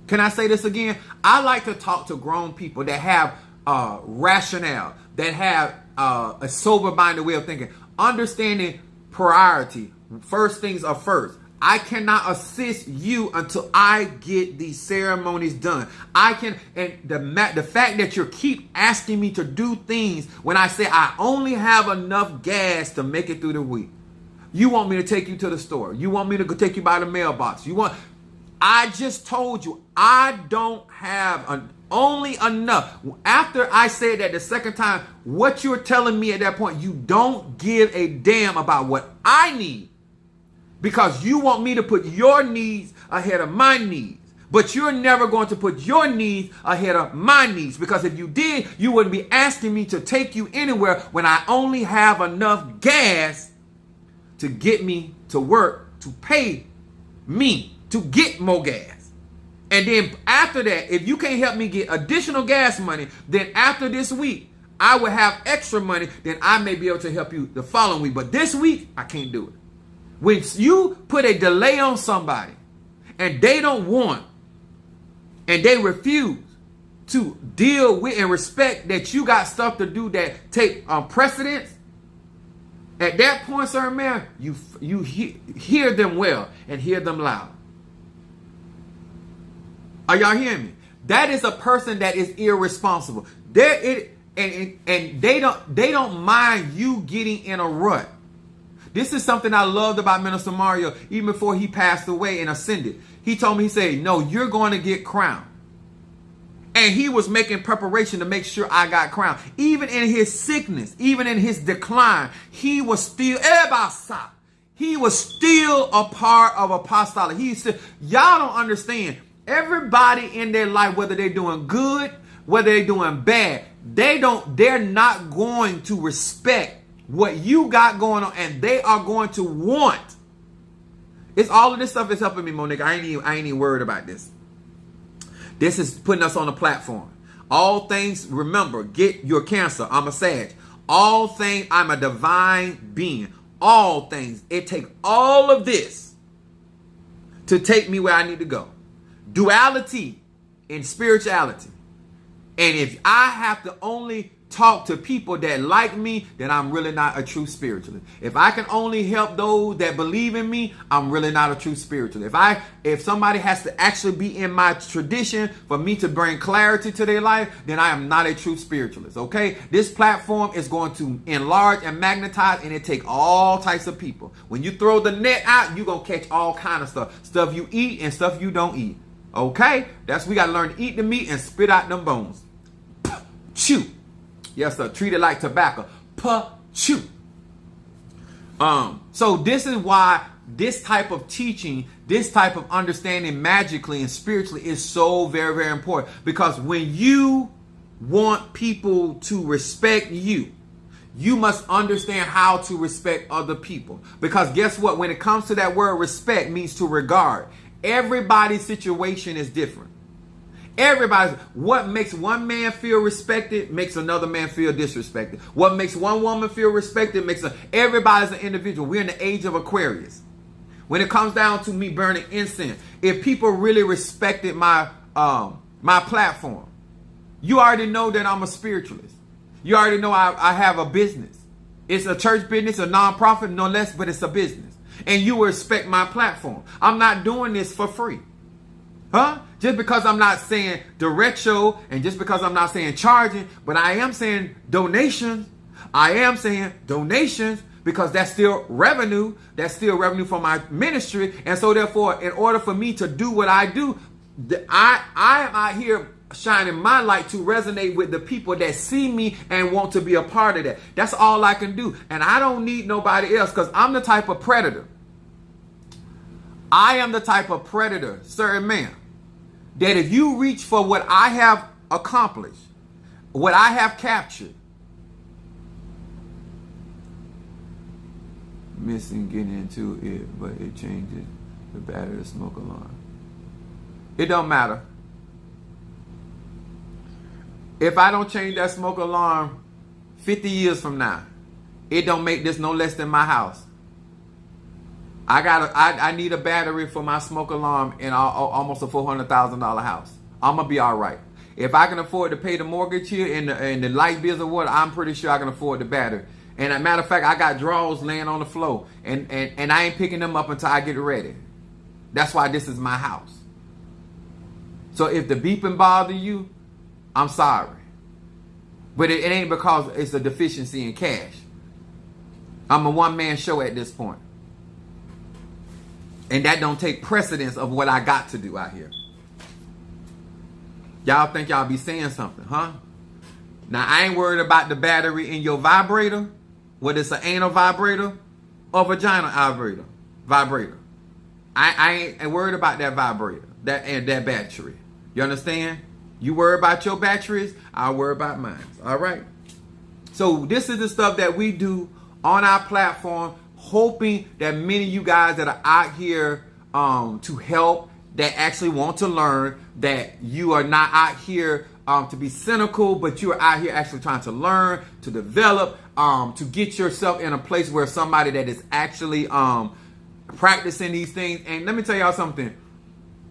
Can I say this again? I like to talk to grown people that have rationale, that have a sober-minded way of thinking, understanding priority. First things are first. I cannot assist you until I get these ceremonies done. And the fact that you keep asking me to do things when I say I only have enough gas to make it through the week. You want me to take you to the store. You want me to go take you by the mailbox. I just told you I don't have only enough. After I said that the second time, what you're telling me at that point, you don't give a damn about what I need, because you want me to put your needs ahead of my needs. But you're never going to put your needs ahead of my needs, because if you did, you wouldn't be asking me to take you anywhere when I only have enough gas to get me to work, to pay me to get more gas. And then after that, if you can't help me get additional gas money, then after this week, I will have extra money. Then I may be able to help you the following week. But this week, I can't do it. When you put a delay on somebody and they don't want and they refuse to deal with and respect that you got stuff to do that take precedence, at that point, sir, man, you hear them well and hear them loud. Are y'all hearing me? That is a person that is irresponsible. And they don't mind you getting in a rut. This is something I loved about Minister Mario, even before he passed away and ascended. He told me, he said, no, you're going to get crowned. And he was making preparation to make sure I got crowned. Even in his sickness, even in his decline, he was still a part of apostolic. He said, y'all don't understand. Everybody in their life, whether they're doing good, whether they're doing bad, they're not going to respect what you got going on, and they are going to want. It's all of this stuff is helping me, Monique. I ain't even worried about this. This is putting us on a platform. All things, remember, get your Cancer. I'm a Sag. All things, I'm a divine being. All things. It takes all of this to take me where I need to go. Duality in spirituality. And if I have to only talk to people that like me, then I'm really not a true spiritualist. If I can only help those that believe in me, I'm really not a true spiritualist. If somebody has to actually be in my tradition for me to bring clarity to their life, then I am not a true spiritualist. Okay? This platform is going to enlarge and magnetize, and it take all types of people. When you throw the net out, you're going to catch all kind of stuff. Stuff you eat and stuff you don't eat. Okay? We got to learn to eat the meat and spit out them bones. Chew. Yes, sir. Treat it like tobacco. Chew. So this is why this type of teaching, this type of understanding magically and spiritually is so very, very important. Because when you want people to respect you, you must understand how to respect other people. Because guess what? When it comes to that word respect, means to regard. Everybody's situation is different. What makes one man feel respected makes another man feel disrespected. What makes one woman feel respected everybody's an individual. We're in the age of Aquarius. When it comes down to me burning incense, if people really respected my platform, you already know that I'm a spiritualist. You already know I have a business. It's a church business, a nonprofit, no less, but it's a business. And you will respect my platform. I'm not doing this for free. Huh? Just because I'm not saying direct show and just because I'm not saying charging, but I am saying donations. I am saying donations because that's still revenue. That's still revenue for my ministry. And so therefore, in order for me to do what I do, I am out here shining my light to resonate with the people that see me and want to be a part of that. That's all I can do. And I don't need nobody else because I'm the type of predator. I am the type of predator, sir and ma'am, that if you reach for what I have accomplished, what I have captured, missing getting into it, but it changes the battery of smoke alarm. It don't matter. If I don't change that smoke alarm 50 years from now, it don't make this no less than my house. I need a battery for my smoke alarm in almost a $400,000 house. I'm gonna be all right. If I can afford to pay the mortgage here and the light bills or what, I'm pretty sure I can afford the battery. And as a matter of fact, I got drawers laying on the floor, and I ain't picking them up until I get ready. That's why this is my house. So if the beeping bother you, I'm sorry, but it ain't because it's a deficiency in cash. I'm a one-man show at this point. And that don't take precedence of what I got to do out here. Y'all think y'all be saying something, huh? Now, I ain't worried about the battery in your vibrator, whether it's an anal vibrator or vagina vibrator. I ain't worried about that vibrator, that battery. You understand? You worry about your batteries, I'll worry about mine. All right? So this is the stuff that we do on our platform, hoping that many of you guys that are out here to help, that actually want to learn, that you are not out here to be cynical, but you are out here actually trying to learn, to develop, to get yourself in a place where somebody that is actually practicing these things. And let me tell y'all something.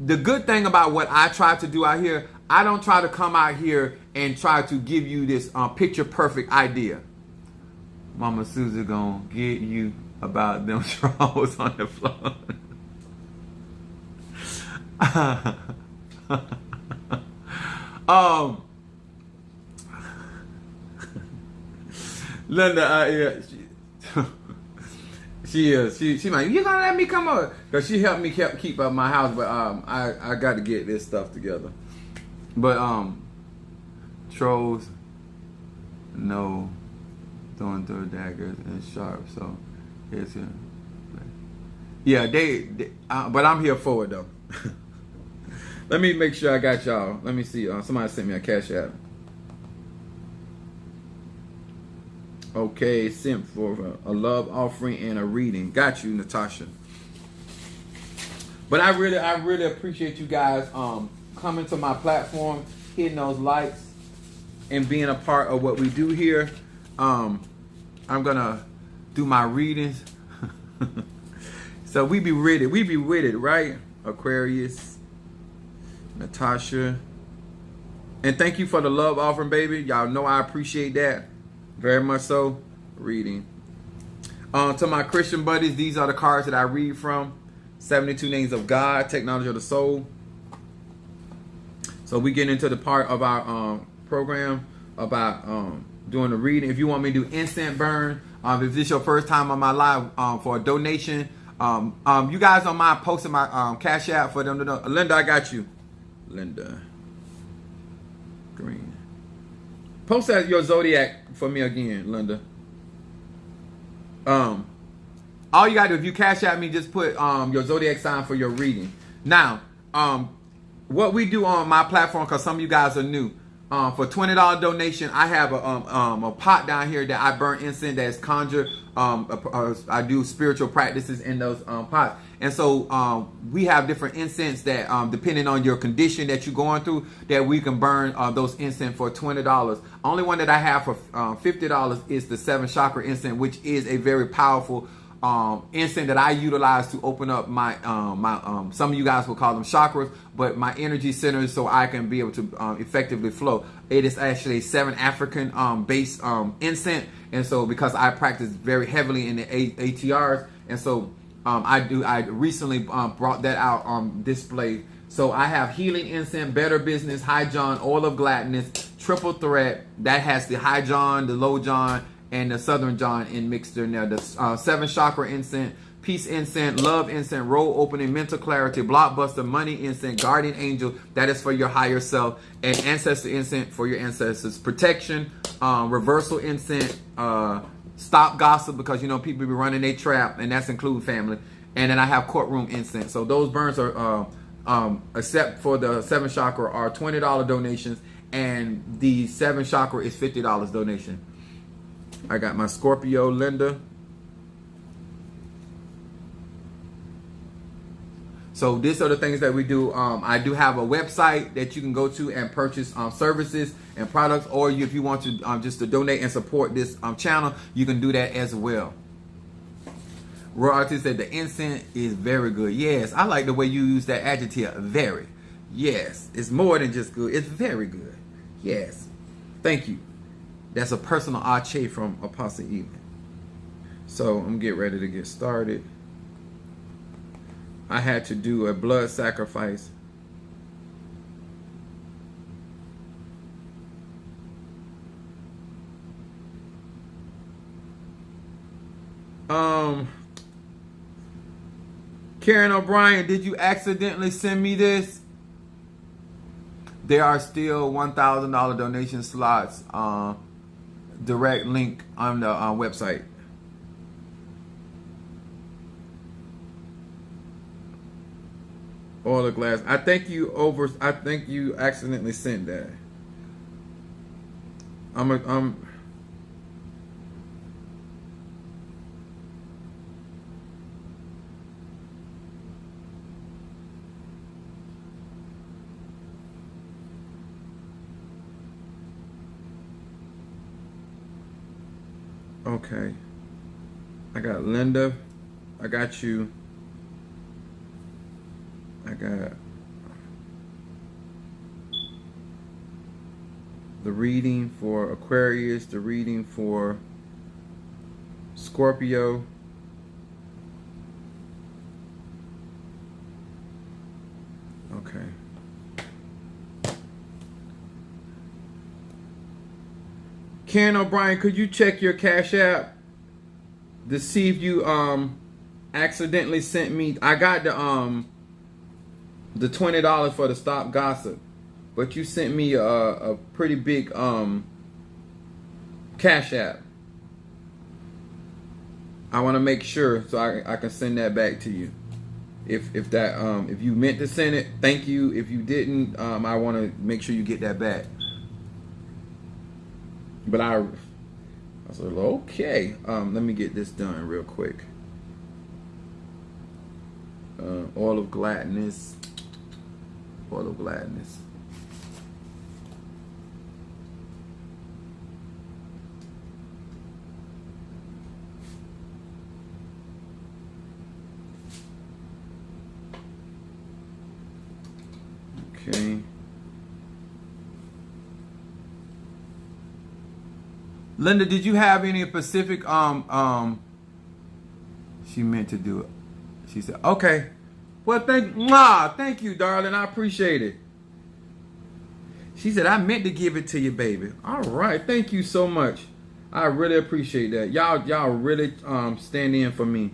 The good thing about what I try to do out here, I don't try to come out here and try to give you this picture perfect idea. Mama Susie gonna get you about them drawers on the floor. Linda, yeah, she is. She like, you gonna let me come over? Cause she helped me keep up my house, but I got to get this stuff together. But trolls, no, throwing through daggers and sharp. So it's yeah, they but I'm here for it though. Let me make sure I got y'all. Let me see. Somebody sent me a cash app. Okay, sent for a love offering and a reading. Got you, Natasha. But I really appreciate you guys coming to my platform, hitting those likes, and being a part of what we do here. I'm gonna do my readings. So we be with it, right? Aquarius, Natasha. And thank you for the love offering, baby. Y'all know I appreciate that. Very much so. Reading. To my Christian buddies, these are the cards that I read from. 72 Names of God, Technology of the Soul. So we get into the part of our program about doing the reading. If you want me to do instant burn, if this is your first time on my live for a donation, you guys don't mind posting my cash app for them to know. Linda, I got you. Linda Green. Post that your zodiac for me again, Linda. All you gotta do, if you cash at me, just put your zodiac sign for your reading. Now, what we do on my platform, because some of you guys are new, for $20 donation, I have a pot down here that I burn incense that's conjure. I do spiritual practices in those pots. And so we have different incense that, depending on your condition that you're going through, that we can burn those incense for $20. Only one that I have for $50 is the 7 chakra incense, which is a very powerful incense that I utilize to open up my some of you guys will call them chakras, but my energy centers, so I can be able to effectively flow. It is actually a 7 African based incense, and so because I practice very heavily in the ATRs, and so I recently brought that out on display. So I have healing incense, better business, high John, oil of gladness, triple threat that has the high John, the low John, and the Southern John in mixed in there. The 7 chakra incense, peace incense, love incense, road opening, mental clarity, blockbuster, money incense, guardian angel, that is for your higher self, and ancestor incense for your ancestors, protection, reversal incense, stop gossip, because you know people be running their trap, and that's include family. And then I have courtroom incense. So those burns are except for the 7 chakra are $20 donations, and the 7 chakra is $50 donation. I got my Scorpio, Linda. So these are the things that we do. I do have a website that you can go to and purchase services and products, or if you want to just to donate and support this channel, you can do that as well. Royal Artist said the incense is very good. Yes, I like the way you use that adjective, very. Yes, it's more than just good. It's very good. Yes, thank you. That's a personal ache from Apostle Evelyn. So I'm getting ready to get started. I had to do a blood sacrifice. Karen O'Brien, did you accidentally send me this? There are still $1,000 donation slots. Direct link on the website. Oil of glass. I think you accidentally sent that. Okay. I got Linda. I got you. I got the reading for Aquarius, the reading for Scorpio. Okay. Karen O'Brien, could you check your Cash App to see if you accidentally sent me? I got the $20 for the Stop Gossip, but you sent me a pretty big Cash App. I want to make sure so I can send that back to you. If you meant to send it, thank you. If you didn't, I want to make sure you get that back. But I said, okay. Let me get this done real quick. Oil of Gladness. Oil of Gladness. Okay. Linda, did you have any specific she meant to do it. She said, okay. Well, thank you, darling. I appreciate it. She said, I meant to give it to you, baby. All right. Thank you so much. I really appreciate that. Y'all really stand in for me.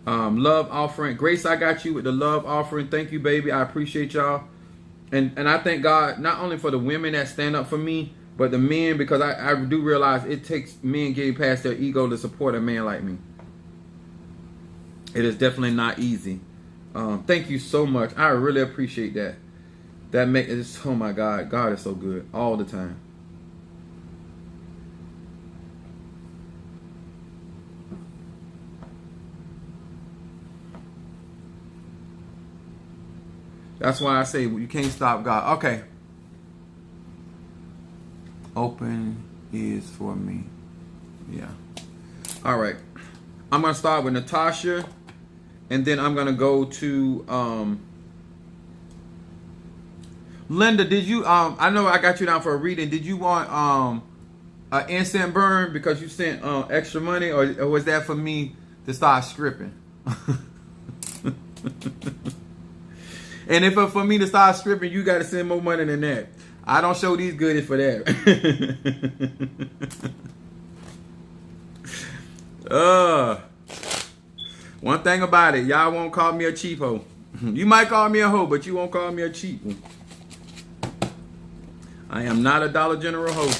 Love offering. Grace, I got you with the love offering. Thank you, baby. I appreciate y'all. And I thank God not only for the women that stand up for me, but the men, because I do realize it takes men getting past their ego to support a man like me. It is definitely not easy. Thank you so much. I really appreciate that. That makes it. Oh my God, God is so good all the time. That's why I say you can't stop God. Okay. Open is for me. Yeah. All right. I'm going to start with Natasha. And then I'm going to go to Linda. Did you I know I got you down for a reading. Did you want an instant burn because you sent extra money, or was that for me to start stripping? And if it's for me to start stripping, you got to send more money than that. I don't show these goodies for that. One thing about it, y'all won't call me a cheap hoe. You might call me a hoe, but you won't call me a cheap one. I am not a Dollar General hoe.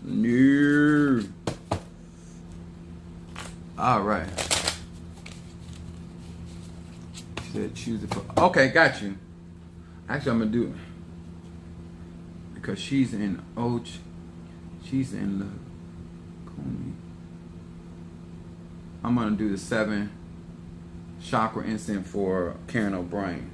No. All right. She said choose it for. Okay, got you. Actually, I'm gonna do it because she's in Och. She's in the. I'm gonna do the 7 chakra incense for Karen O'Brien.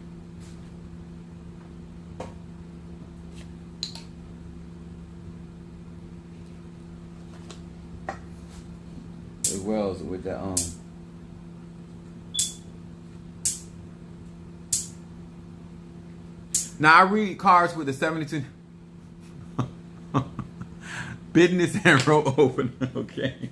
As well as with that Now I read cards with the 72 business and road opener. Okay.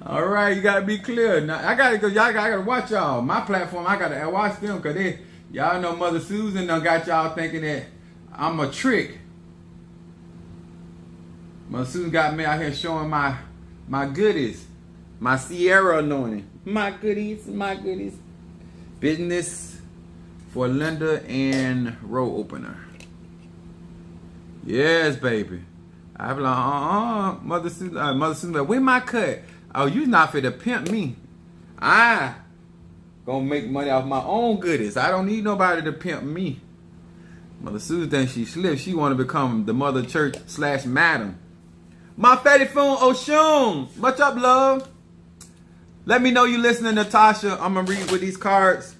All right, you gotta be clear. Now I gotta go. I gotta watch y'all. My platform, I gotta watch them because y'all know Mother Susan done got y'all thinking that I'm a trick. Mother Susan got me out here showing my goodies, my Sierra anointing, my goodies. Business for Linda and road opener. Yes, baby. I be like, Mother Susan, where my cut? Oh, you not fit to pimp me. I gonna make money off my own goodies. I don't need nobody to pimp me. Mother Susan thinks she slick. She want to become the mother church / madam. My fatty phone Oshun. Much up, love. Let me know you listening, Natasha. I'm gonna read with these cards.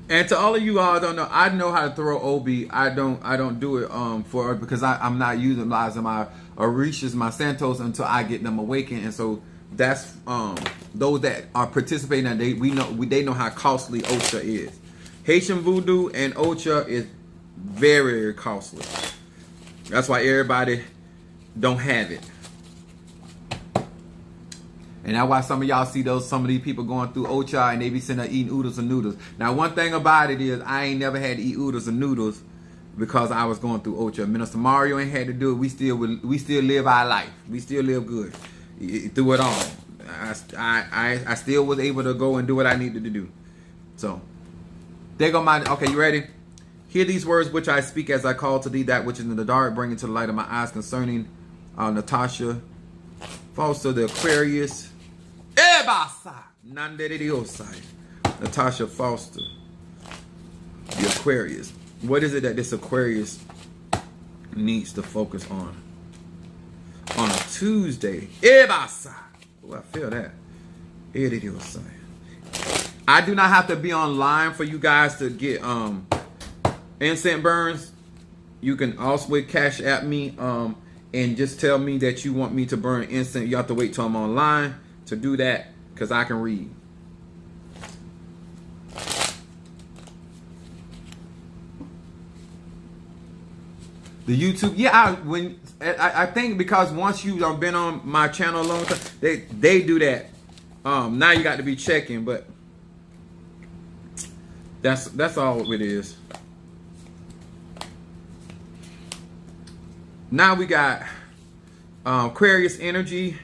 And to all of you all don't know, I know how to throw OB. I don't do it for because I'm not utilizing my Orishas, my Santos until I get them awakened. And so that's those that are participating, they know how costly OSHA is. Haitian voodoo and Ocha is very, very costly. That's why everybody don't have it. And that's why some of y'all see some of these people going through Ocha and they be sitting there eating oodles and noodles. Now, one thing about it is I ain't never had to eat oodles and noodles because I was going through Ocha. Minister Mario ain't had to do it. We still live our life. We still live good through it all. I still was able to go and do what I needed to do. So, there go my, okay, you ready? Hear these words which I speak as I call to thee that which is in the dark, bring it to the light of my eyes concerning Natasha Foster, the Aquarius. Natasha Foster, the Aquarius. What is it that this Aquarius needs to focus on a Tuesday? Oh, I feel that. I do not have to be online for you guys to get incense burns. You can also cash at me and just tell me that you want me to burn incense. You have to wait till I'm online to do that because I can read. The YouTube, yeah, I think because once you've been on my channel a long time, they do that. Now you got to be checking, but that's all it is. Now we got Aquarius energy,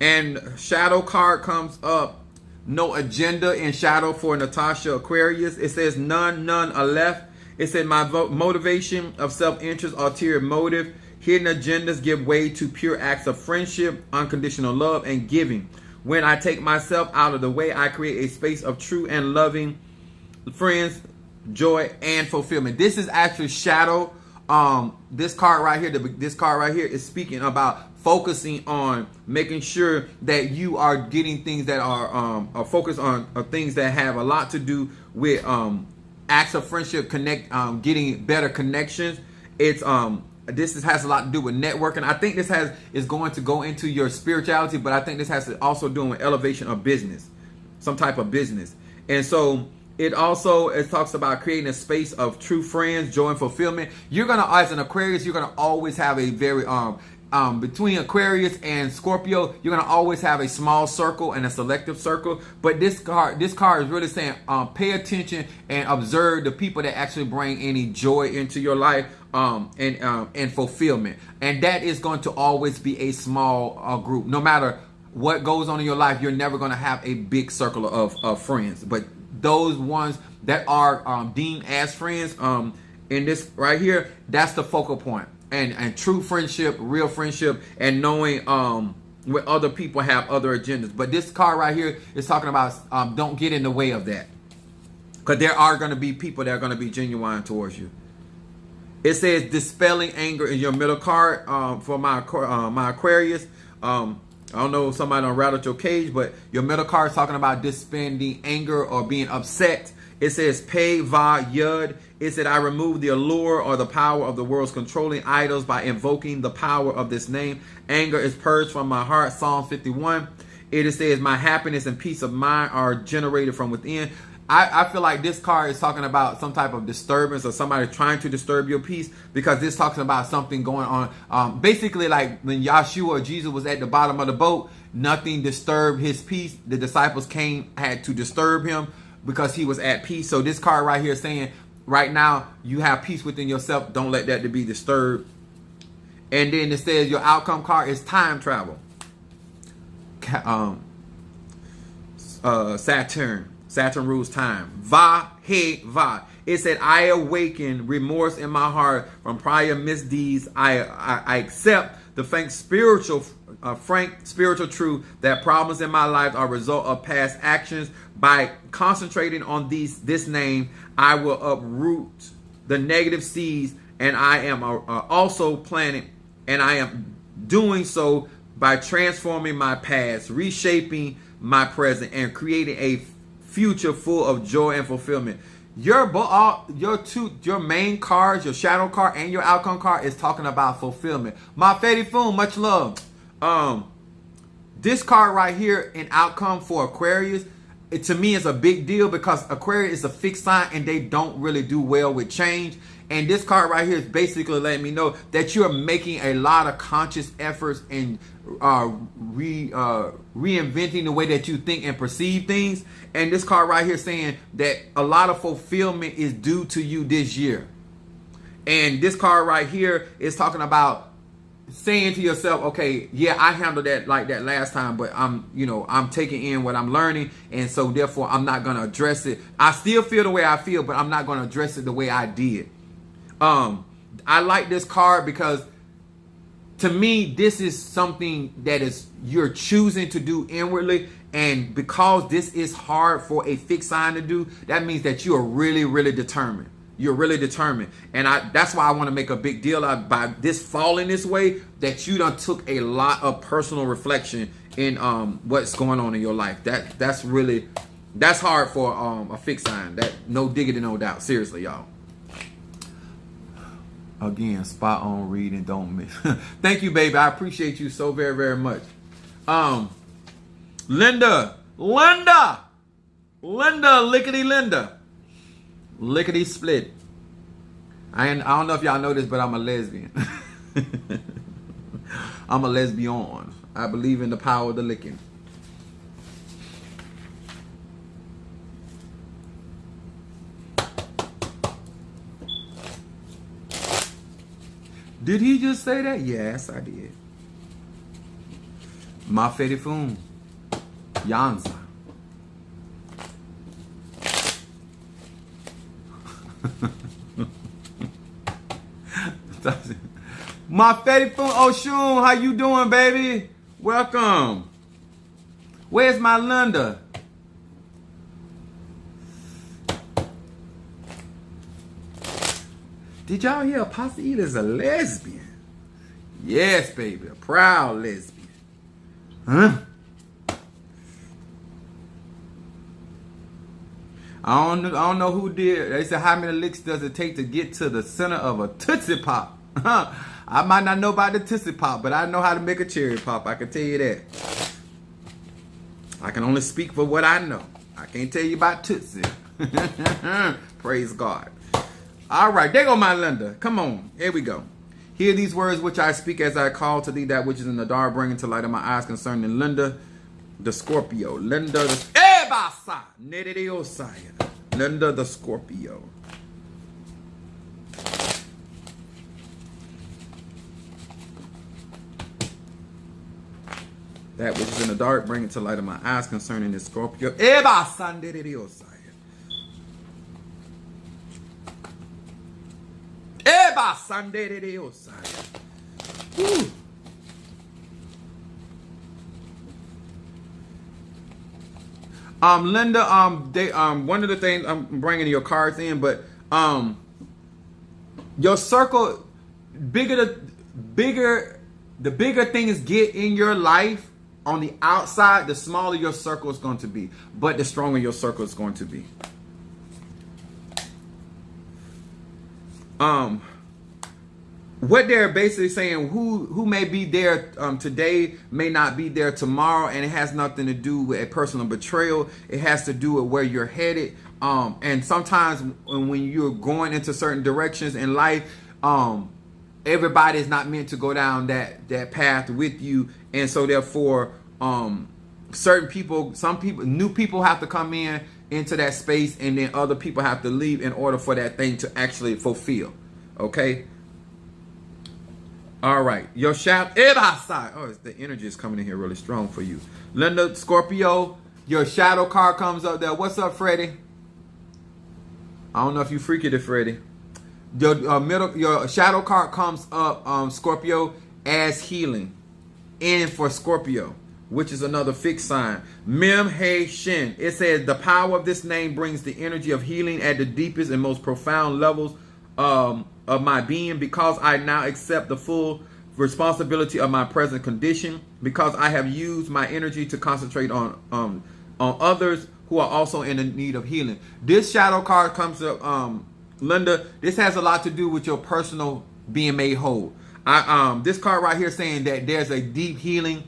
and shadow card comes up. No agenda in shadow for Natasha Aquarius. It says none are left. It said my motivation of self-interest, ulterior motive, hidden agendas give way to pure acts of friendship, unconditional love, and giving. When I take myself out of the way, I create a space of true and loving friends, joy, and fulfillment. This is actually shadow. This card right here is speaking about focusing on making sure that you are getting things that are focused on things that have a lot to do with acts of friendship, getting better connections. It's this has a lot to do with networking. I think this is going to go into your spirituality, but I think this has to also do with elevation of business, some type of business. And so it talks about creating a space of true friends, joy, and fulfillment. You're gonna, as an Aquarius, you're gonna always have a very between Aquarius and Scorpio, you're gonna always have a small circle and a selective circle. But this card is really saying pay attention and observe the people that actually bring any joy into your life and fulfillment. And that is going to always be a small group. No matter what goes on in your life, you're never gonna have a big circle of friends. But those ones that are deemed as friends in this right here, that's the focal point. And true friendship, real friendship, and knowing where other people have other agendas. But this card right here is talking about don't get in the way of that, because there are going to be people that are going to be genuine towards you. It says dispelling anger in your middle card for my Aquarius. I don't know if somebody done rattled your cage, but your middle card is talking about dispelling anger or being upset. It says pay va yud. It said I remove the allure or the power of the world's controlling idols by invoking the power of this name. Anger is purged from my heart. Psalm 51. It says my happiness and peace of mind are generated from within. I feel like this card is talking about some type of disturbance or somebody trying to disturb your peace, because this talks about something going on. Basically, like when Yahshua or Jesus was at the bottom of the boat, nothing disturbed his peace. The disciples had to disturb him because he was at peace. So this card right here is saying right now you have peace within yourself. Don't let that to be disturbed. And then it says your outcome card is time travel. Saturn rules time. Va, he, va. It said, I awaken remorse in my heart from prior misdeeds. I accept the frank spiritual truth that problems in my life are a result of past actions. By concentrating on this name, I will uproot the negative seeds, and I am also planting, and I am doing so by transforming my past, reshaping my present, and creating a future full of joy and fulfillment. Your main cards, your shadow card and your outcome card, is talking about fulfillment. My Fetty Foom, much love. This card right here in outcome for Aquarius, it to me is a big deal because Aquarius is a fixed sign and they don't really do well with change. And this card right here is basically letting me know that you're making a lot of conscious efforts in reinventing the way that you think and perceive things. And this card right here saying that a lot of fulfillment is due to you this year. And this card right here is talking about saying to yourself, okay, yeah, I handled that like that last time, but I'm taking in what I'm learning, and so therefore I'm not gonna address it. I still feel the way I feel, but I'm not gonna address it the way I did. I like this card because to me, this is something that is you're choosing to do inwardly, and because this is hard for a fixed sign to do, that means that you are really, really determined. You're really determined. And that's why I want to make a big deal by this falling this way, that you done took a lot of personal reflection in what's going on in your life. That's hard for a fixed sign. That no diggity, no doubt. Seriously, y'all. Again, spot on reading, don't miss. Thank you, baby. I appreciate you so very, very much. Linda, lickety Linda. Lickety split. I don't know if y'all know this, but I'm a lesbian. I'm a lesbian. I believe in the power of the licking. Did he just say that? Yes, I did. Ma fede fun. Yanza. My faithful Oshun, how you doing, baby? Welcome. Where's my Linda? Did y'all hear Apostle Ela's a lesbian? Yes, baby, a proud lesbian. Huh? I don't know who did. They said, how many licks does it take to get to the center of a Tootsie Pop? I might not know about the Tootsie Pop, but I know how to make a cherry pop. I can tell you that. I can only speak for what I know. I can't tell you about Tootsie. Praise God. All right, there go my Linda. Come on, here we go. Hear these words which I speak as I call to thee that which is in the dark, bringing to light of my eyes concerning Linda, the Scorpio. Linda the Linda the Scorpio. That which is in the dark, bring it to light of my eyes concerning this Scorpio. Woo. Linda, one of the things I'm bringing your cards in, but your circle, the bigger things get in your life on the outside, the smaller your circle is going to be, but the stronger your circle is going to be. What they're basically saying, who may be there today may not be there tomorrow, and it has nothing to do with a personal betrayal. It has to do with where you're headed. And sometimes when you're going into certain directions in life, everybody is not meant to go down that path with you, and so therefore, new people have to come into that space, and then other people have to leave in order for that thing to actually fulfill. Okay. All right, your shadow. Oh, the energy is coming in here really strong for you, Linda Scorpio. Your shadow card comes up there. What's up, Freddie? I don't know if you freaked it, Freddie. Your shadow card comes up, Scorpio, as healing, and for Scorpio, which is another fixed sign. Mem He Shin. It says the power of this name brings the energy of healing at the deepest and most profound levels of my being, because I now accept the full responsibility of my present condition, because I have used my energy to concentrate on others who are also in the need of healing. This shadow card comes up, Linda. This has a lot to do with your personal being made whole. This card right here saying that there's a deep healing.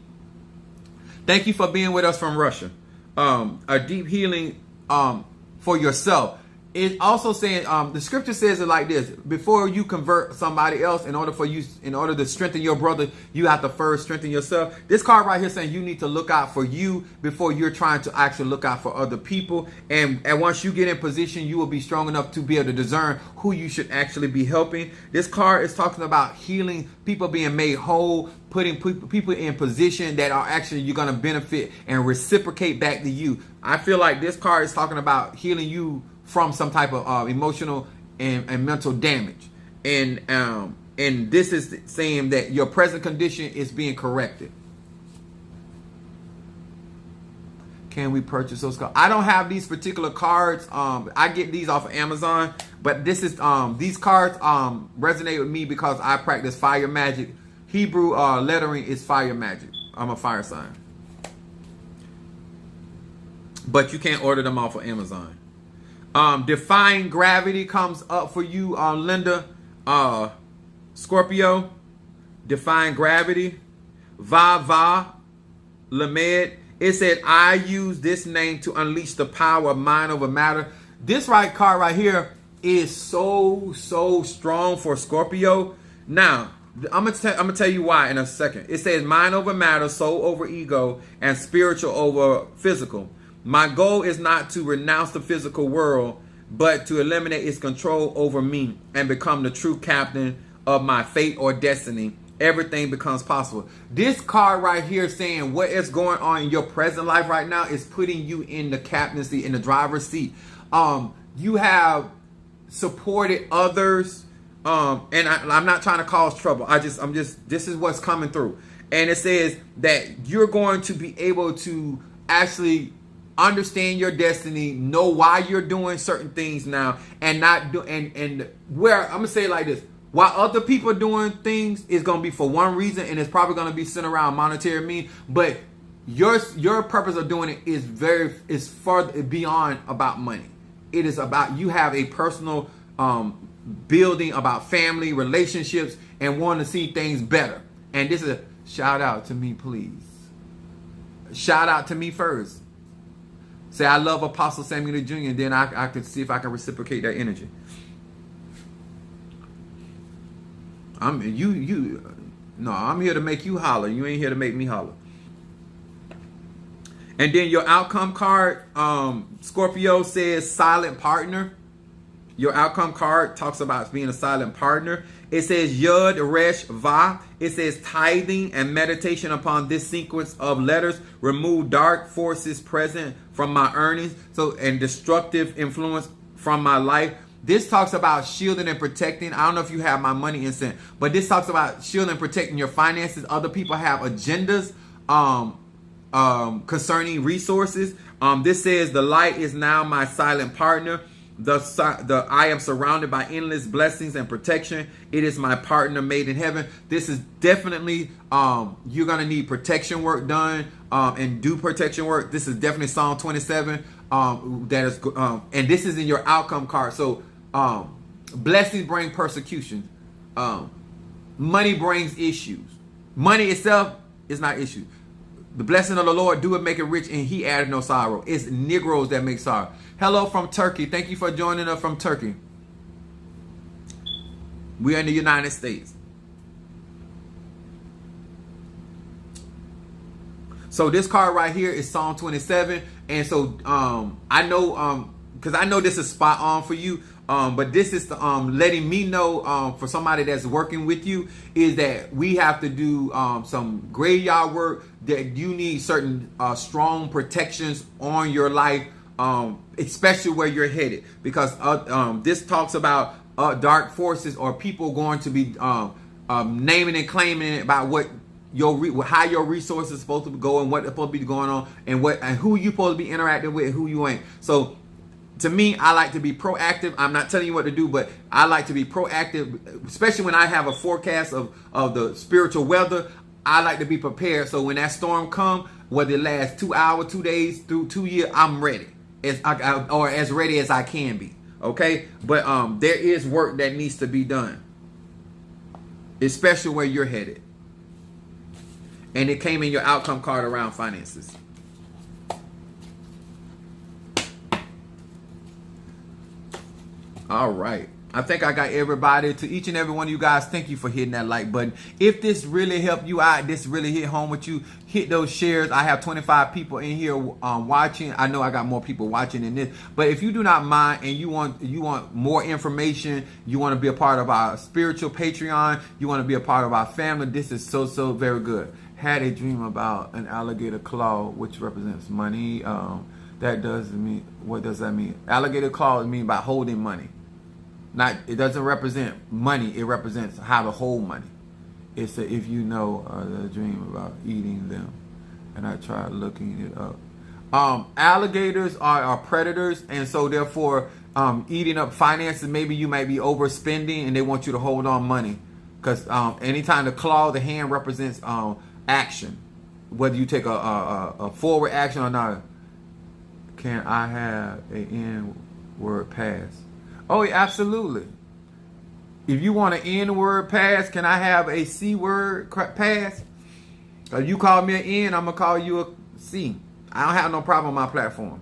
Thank you for being with us from Russia. a deep healing for yourself. It's also saying the scripture says it like this: before you convert somebody else, in order to strengthen your brother, you have to first strengthen yourself. This card right here saying you need to look out for you before you're trying to actually look out for other people. And once you get in position, you will be strong enough to be able to discern who you should actually be helping. This card is talking about healing, people being made whole, putting people in position that are actually you're going to benefit and reciprocate back to you. I feel like this card is talking about healing you from some type of emotional and mental damage, and this is saying that your present condition is being corrected. Can we purchase those cards? I don't have these particular cards. I get these off of Amazon, but this is these cards resonate with me because I practice fire magic. Hebrew lettering is fire magic. I'm a fire sign, but you can't order them off of Amazon. Defying gravity comes up for you, Linda. Scorpio, defying gravity. Va Lamed. It said, I use this name to unleash the power of mind over matter. This card right here is so strong for Scorpio. Now, I'm gonna tell you why in a second. It says mind over matter, soul over ego, and spiritual over physical. My goal is not to renounce the physical world, but to eliminate its control over me and become the true captain of my fate or destiny. Everything becomes possible. This card right here saying what is going on in your present life right now is putting you in the captaincy, in the driver's seat. You have supported others, and I'm not trying to cause trouble. This is what's coming through. And it says that you're going to be able to actually understand your destiny, know why you're doing certain things now, and not do and where I'm gonna say it like this: while other people are doing things, it's gonna be for one reason, and it's probably gonna be centered around monetary means. But your purpose of doing it is further beyond about money. It is about you have a personal building about family relationships and wanting to see things better. And this is a shout out to me, please. Shout out to me first. Say, I love Apostle Samuel Jr., and then I can see if I can reciprocate that energy. I'm here to make you holler. You ain't here to make me holler. And then your outcome card, Scorpio, says silent partner. Your outcome card talks about being a silent partner. It says Yud, Resh, Va. It says tithing and meditation upon this sequence of letters. Remove dark forces present from my earnings, and destructive influence from my life. This talks about shielding and protecting. I don't know if you have my money instant, but this talks about shielding and protecting your finances. Other people have agendas concerning resources. This says the light is now my silent partner. I am surrounded by endless blessings and protection. It is my partner made in heaven. This is definitely you're gonna need protection work done and do protection work. This is definitely Psalm 27. That is and this is in your outcome card. So blessings bring persecution. Money brings issues. Money itself is not issue. The blessing of the Lord do it make it rich, and he added no sorrow. It's Negroes that make sorrow. Hello from Turkey. Thank you for joining us from Turkey. We are in the United States. So this card right here is Psalm 27. And so I know, because I know this is spot on for you. But this is the, letting me know for somebody that's working with you is that we have to do some graveyard work, that you need certain strong protections on your life, especially where you're headed, because this talks about dark forces or people going to be naming and claiming about what how your resources are supposed to go and what's supposed to be going on and who you supposed to be interacting with and who you ain't. So to me, I like to be proactive. I'm not telling you what to do, but I like to be proactive, especially when I have a forecast of the spiritual weather. I like to be prepared. So when that storm comes, whether it lasts 2 hours, 2 days, through 2 years, I'm ready. Or as ready as I can be. Okay? But there is work that needs to be done, especially where you're headed. And it came in your outcome card around finances. All right. I think I got everybody. To each and every one of you guys, thank you for hitting that like button. If this really helped you out, this really hit home with you, hit those shares. I have 25 people in here watching. I know I got more people watching than this, but if you do not mind and you want more information, you want to be a part of our spiritual Patreon, you want to be a part of our family, this is so very good. Had a dream about an alligator claw, which represents money. That doesn't mean, what does that mean? Alligator claw mean by holding money. Not, it doesn't represent money. It represents how to hold money. It's a, if you know the dream about eating them, and I tried looking it up. Alligators are predators, and so therefore eating up finances. Maybe you might be overspending, and they want you to hold on money, because anytime the claw, the hand represents action, whether you take a forward action or not. Can I have a N-word pass? Oh, yeah, absolutely. If you want an N-word pass, can I have a C-word pass? If you call me an N, I'm gonna call you a C. I don't have no problem on my platform.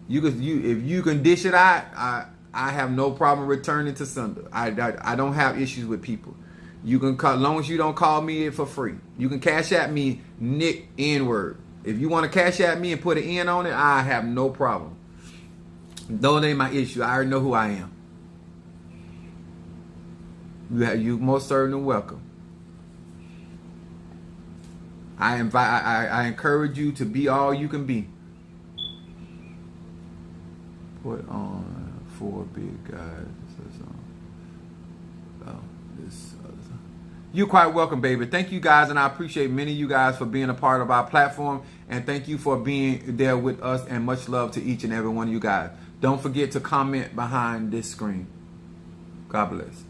If you can dish it out, I have no problem returning to sender. I don't have issues with people. You can call, as long as you don't call me it for free. You can cash at me Nick N-word. If you want to cash at me and put an N on it, I have no problem. Those ain't my issue. I already know who I am. You most certainly welcome. I encourage you to be all you can be. Put on 4 big guys. You're quite welcome, baby. Thank you guys, and I appreciate many of you guys for being a part of our platform, and thank you for being there with us, and much love to each and every one of you guys. Don't forget to comment behind this screen. God bless.